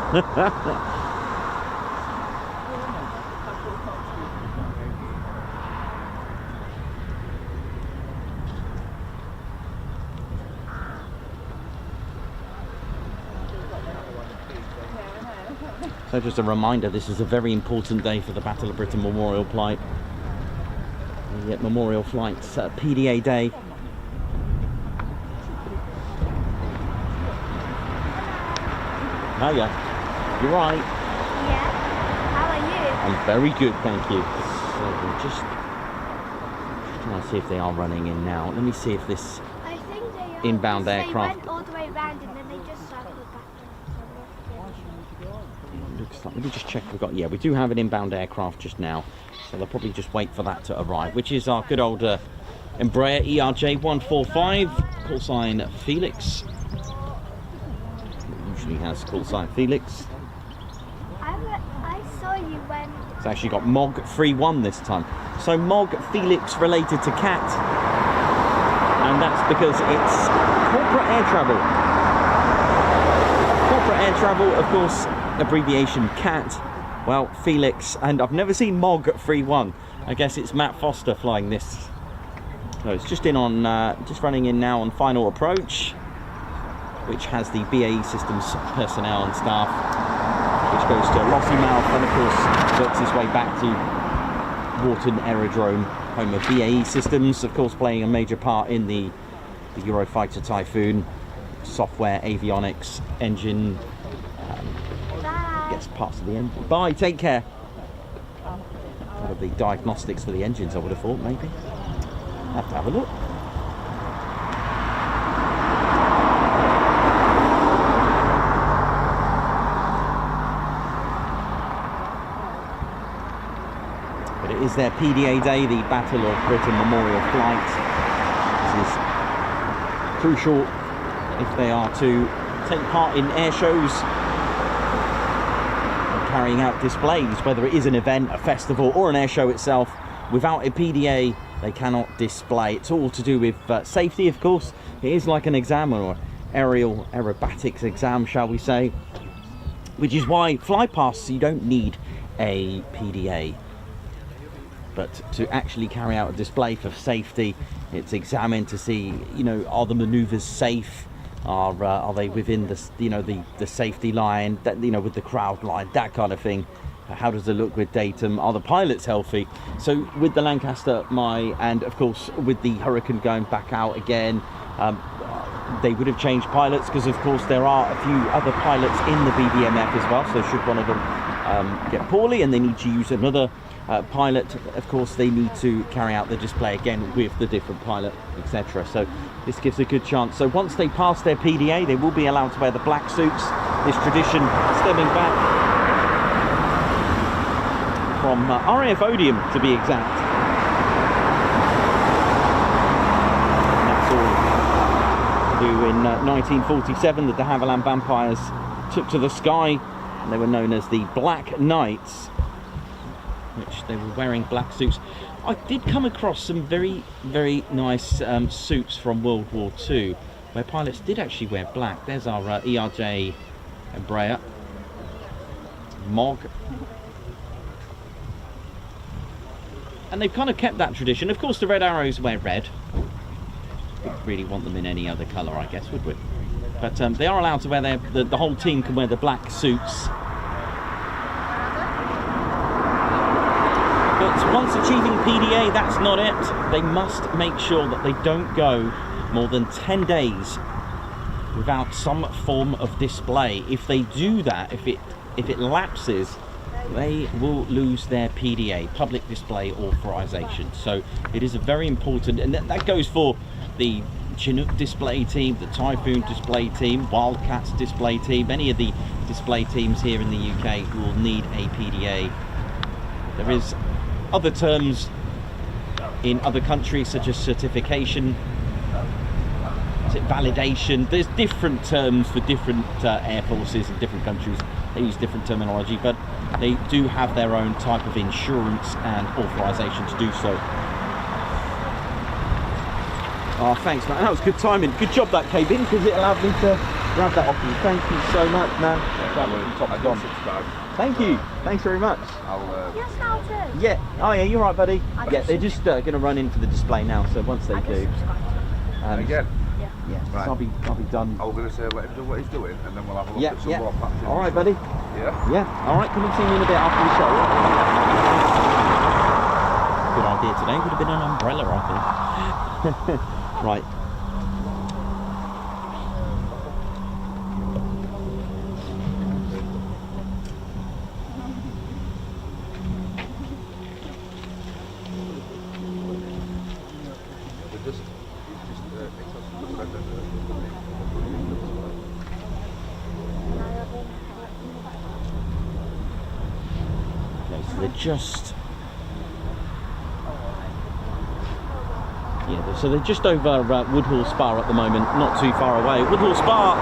So just a reminder, this is a very important day for the Battle of Britain Memorial Flight. We get Memorial Flights, PDA Day. Hiya, you're right. Yeah, how are you? I'm very good, thank you. So we're just trying to see if they are running in now. Let me see if this I think they are. inbound They aircraft. went all the way around and then they just circled back. Looks like, let me just check we've got, yeah, we do have an inbound aircraft just now, so they'll probably just wait for that to arrive, which is our good old Embraer ERJ145, call sign Felix. It usually has call sign Felix. I saw you when. It's actually got MOG31 this time. So MOG Felix related to CAT, and that's because it's corporate air travel. Corporate air travel, of course, abbreviation CAT. Well, Felix, and I've never seen MOG31. I guess it's Matt Foster flying this. So it's just in on, just running in now on final approach, which has the BAE Systems personnel and staff, which goes to Lossiemouth and of course works its way back to Warton Aerodrome, home of BAE Systems, of course playing a major part in the Eurofighter Typhoon, software, avionics, engine, yes, parts of the engine. Bye, take care. Part of the diagnostics for the engines, I would have thought, maybe. Have to have a look. But it is their PDA day, the Battle of Britain Memorial Flight. This is crucial if they are to take part in air shows, carrying out displays, whether it is an event, a festival or an air show itself. Without a PDA they cannot display. It's all to do with safety, of course. It is like an exam, or aerial aerobatics exam, shall we say, which is why fly pasts, you don't need a PDA, but to actually carry out a display for safety, it's examined to see, you know, are the maneuvers safe, are they within the, you know, the safety line, that, you know, with the crowd line, that kind of thing. How does it look with datum? Are the pilots healthy? So with the Lancaster, and of course with the Hurricane going back out again, they would have changed pilots, because of course there are a few other pilots in the BBMF as well. So should one of them get poorly and they need to use another pilot, of course they need to carry out the display again with the different pilot, etc. So this gives a good chance. So once they pass their PDA, they will be allowed to wear the black suits. This tradition stemming back from RAF Odium, to be exact. And that's all to do in 1947. The de Havilland Vampires took to the sky and they were known as the Black Knights, which they were wearing black suits. I did come across some very, very nice suits from World War II, where pilots did actually wear black. There's our ERJ Embraer, MOG. And they've kind of kept that tradition. Of course, the Red Arrows wear red. Wouldn't really want them in any other colour, I guess, would we? But they are allowed to wear the whole team can wear the black suits. But once achieving PDA, that's not it. They must make sure that they don't go more than 10 days without some form of display. If they do that, if it lapses, they will lose their PDA, public display authorization. So it is a very important, and that goes for the Chinook display team, the Typhoon display team, Wildcats display team, any of the display teams here in the UK will need a PDA. There is other terms in other countries, such as certification, validation. There's different terms for different air forces in different countries. They use different terminology, but they do have their own type of insurance and authorization to do so. Oh, thanks, man. That was good timing. Good job that came in, because it allowed me to grab that off you. Thank you so much, man. Thank you. Thanks very much. Yes, how too. Yeah. Oh, yeah. You're right, buddy. Yeah, they're just going to run in for the display now. So once they do, Again? yeah, Right. so I'll be done. I was going to say let him do what he's doing, and then we'll have a look Yeah, at some yeah. more patches. All right, buddy. Yeah? Yeah. All right. Come and see me in a bit after the show. Good idea today. Would have been an umbrella, I think. Right. Okay, so they're just... Yeah, so they're just over Woodhall Spa at the moment, not too far away. Woodhall Spa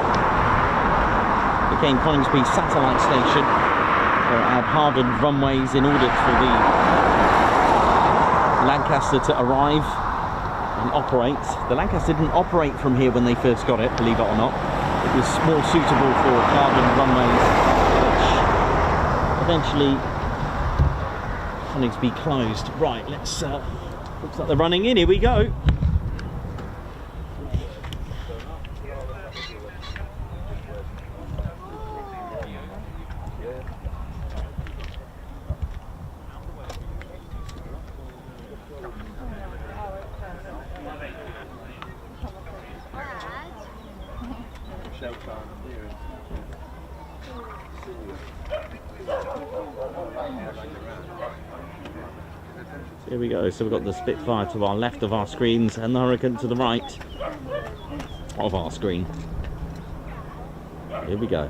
became Coningsby satellite station, where it had hardened runways in order for the Lancaster to arrive and operate. The Lancaster didn't operate from here when they first got it, believe it or not. It was more suitable for hardened runways, which eventually Coningsby closed. Right, let's looks like they're running in. Here we go. Here we go. So we've got the Spitfire to our left of our screens and the Hurricane to the right of our screen. Here we go.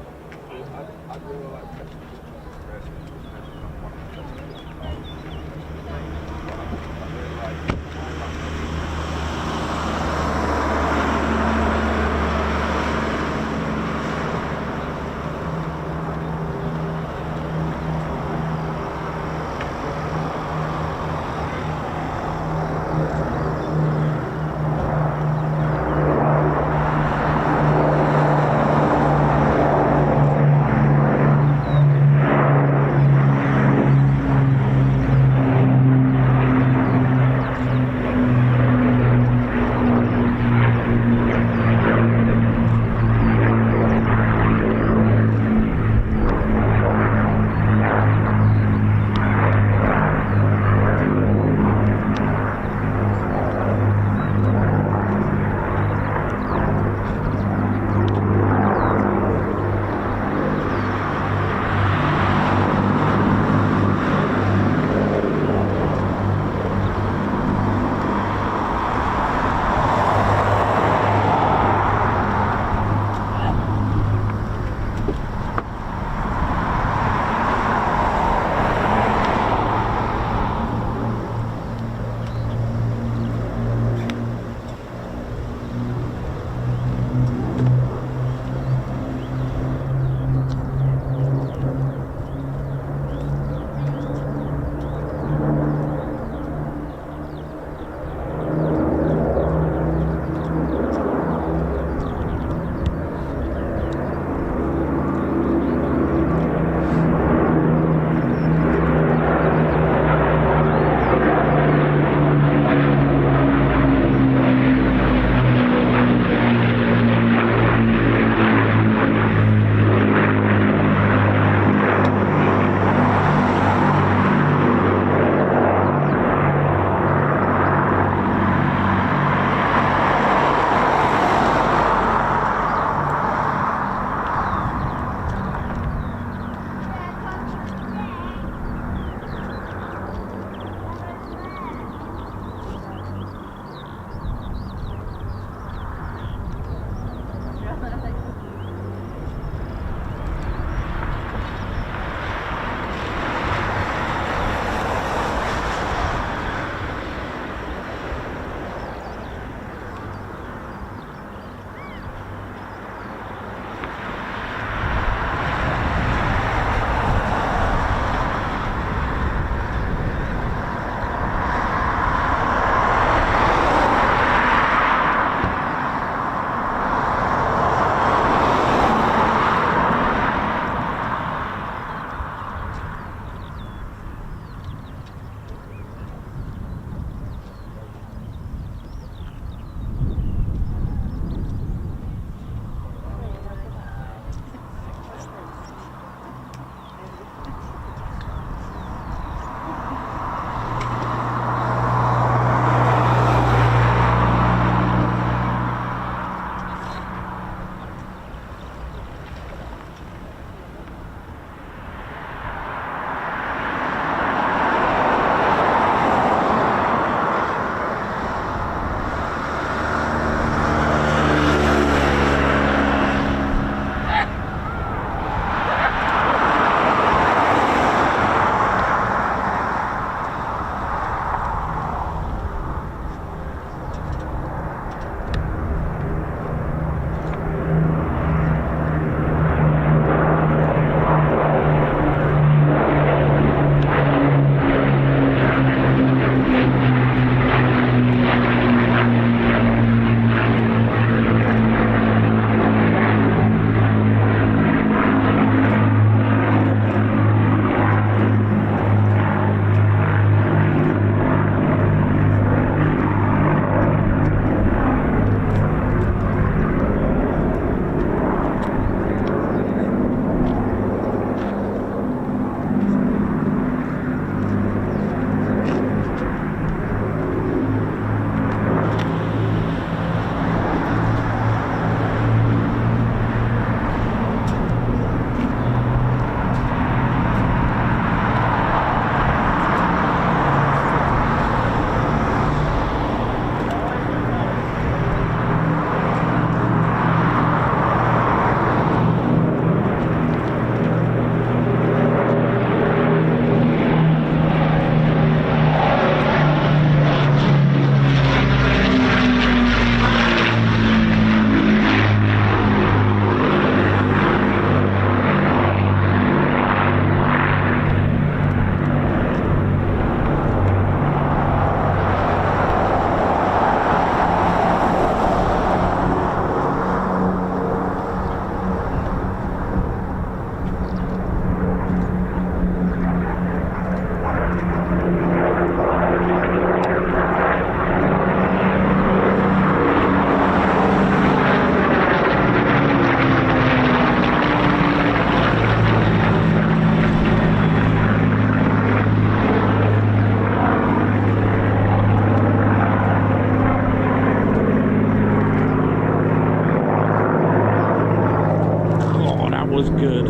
was good.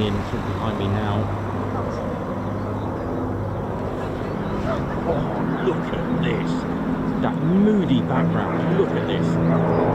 in from behind me now. Oh, look at this. That moody background. Look at this.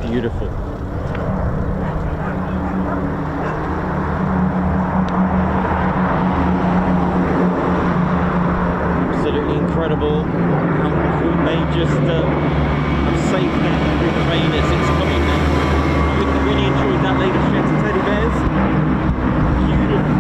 Beautiful. Absolutely incredible how we may just have saved that through the rain as it's coming now. I hope you really enjoyed that, ladies and gents, teddy bears. Beautiful.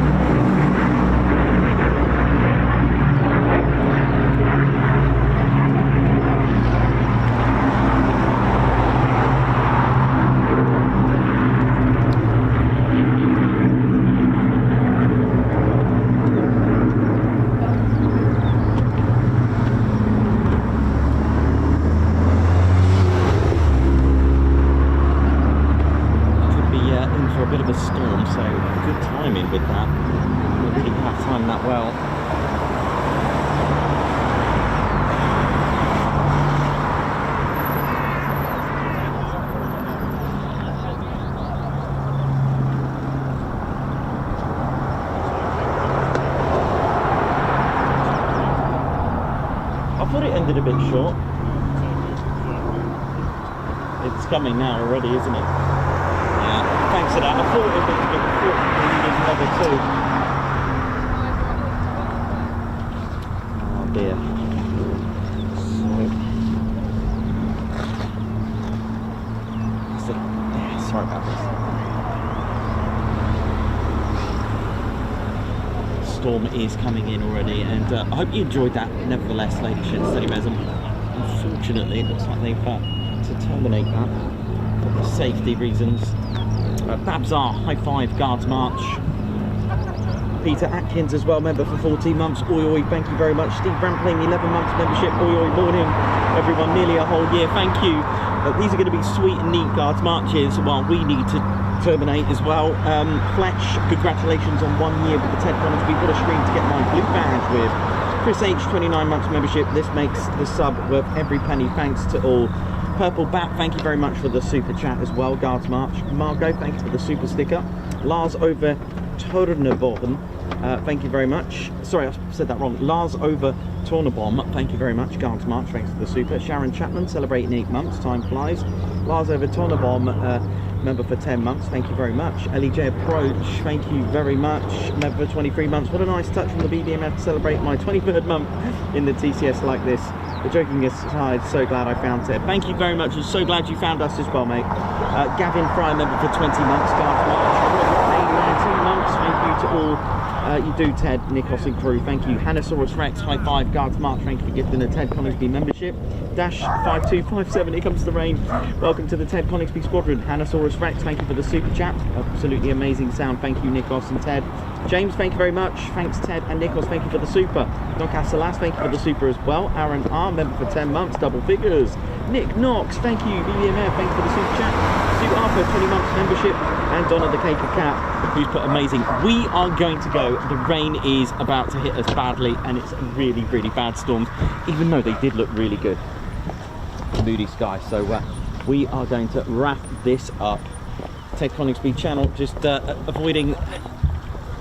Storm, so good timing with that. We really have timed that well. I thought it ended a bit short. It's coming now already, isn't it? Thanks for that. I thought it was a bit short. We needed another two. Oh dear. So, yeah, sorry about this. Storm is coming in already, and I hope you enjoyed that. Nevertheless, ladies and gentlemen, unfortunately, it looks like they've had to terminate that for safety reasons. Babsar, high five, Guards March. Peter Atkins as well, member for 14 months. Oi oi, thank you very much. Steve Rampling, 11 months membership. Oi oi, morning. Everyone, nearly a whole year. Thank you. These are going to be sweet and neat Guards Marches while we need to terminate as well. Fletch, congratulations on 1 year with the Ted Coningsby. What a stream to get my blue badge with. Chris H, 29 months membership. This makes the sub worth every penny. Thanks to all. Purple Bat, thank you very much for the super chat as well. Guards March. Margot, thank you for the super sticker. Lars over Tornebom, thank you very much. Sorry, I said that wrong. Lars over Tornebom, thank you very much. Guards March, thanks for the super. Sharon Chapman, celebrating 8 months. Time flies. Lars over Tornebom, member for 10 months, thank you very much. LEJ Approach, thank you very much. Member for 23 months. What a nice touch from the BBMF to celebrate my 23rd month in the TCS like this. But joking aside, so glad I found Ted. Thank you very much, and so glad you found us as well, mate. Gavin Fry, member for 20 months. Guards March, 19 months. Thank you to all you do, Ted, Nikos and crew. Thank you. Hannosaurus Rex, high five. Guards March, thank you for gifting a Ted Coningsby membership. Dash 5257, here comes the rain. Welcome to the Ted Coningsby squadron. Hannosaurus Rex, thank you for the super chat. Absolutely amazing sound. Thank you, Nikos and Ted. James, thank you very much. Thanks, Ted and Nikos. Thank you for the super. Knockout Salas, thank you for the super as well. Aaron R, member for 10 months, double figures. Nick Knox, thank you. BBMF, thank you for the super chat. Sue Arthur, 20 months membership. And Donna the Cake of Cat, who's put amazing. We are going to go. The rain is about to hit us badly, and it's a really, really bad storm, even though they did look really good. Moody sky. So we are going to wrap this up. Ted Coningsby channel, just avoiding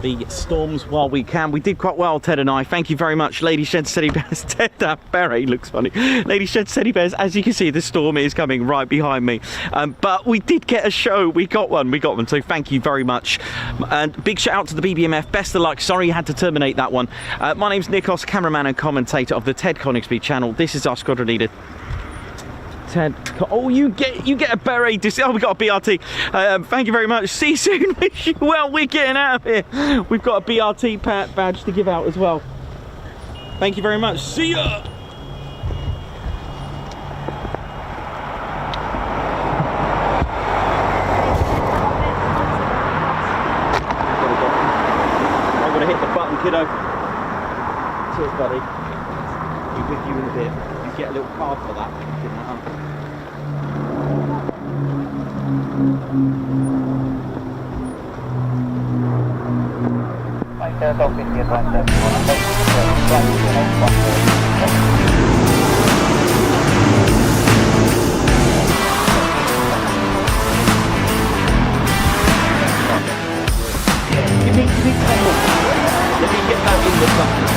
the storms while we can. We did quite well, Ted and I. Thank you very much, Lady Shed Teddy Bears. Ted, that beret looks funny. Lady Shed Teddy Bears, as you can see, the storm is coming right behind me. But we did get a show. We got one. So thank you very much. And big shout out to the BBMF. Best of luck. Sorry you had to terminate that one. My name's Nikos, cameraman and commentator of the Ted Coningsby channel. This is our squadron leader, Ted. Oh, you get a beret. Oh, we got a BRT. Thank you very much. See you soon. Wish you well. We're getting out of here. We've got a BRT badge to give out as well. Thank you very much. See ya. I'm gonna hit the button, kiddo. Cheers, buddy. Be with you in a bit. You get a little card for that. Picking that up. stuff.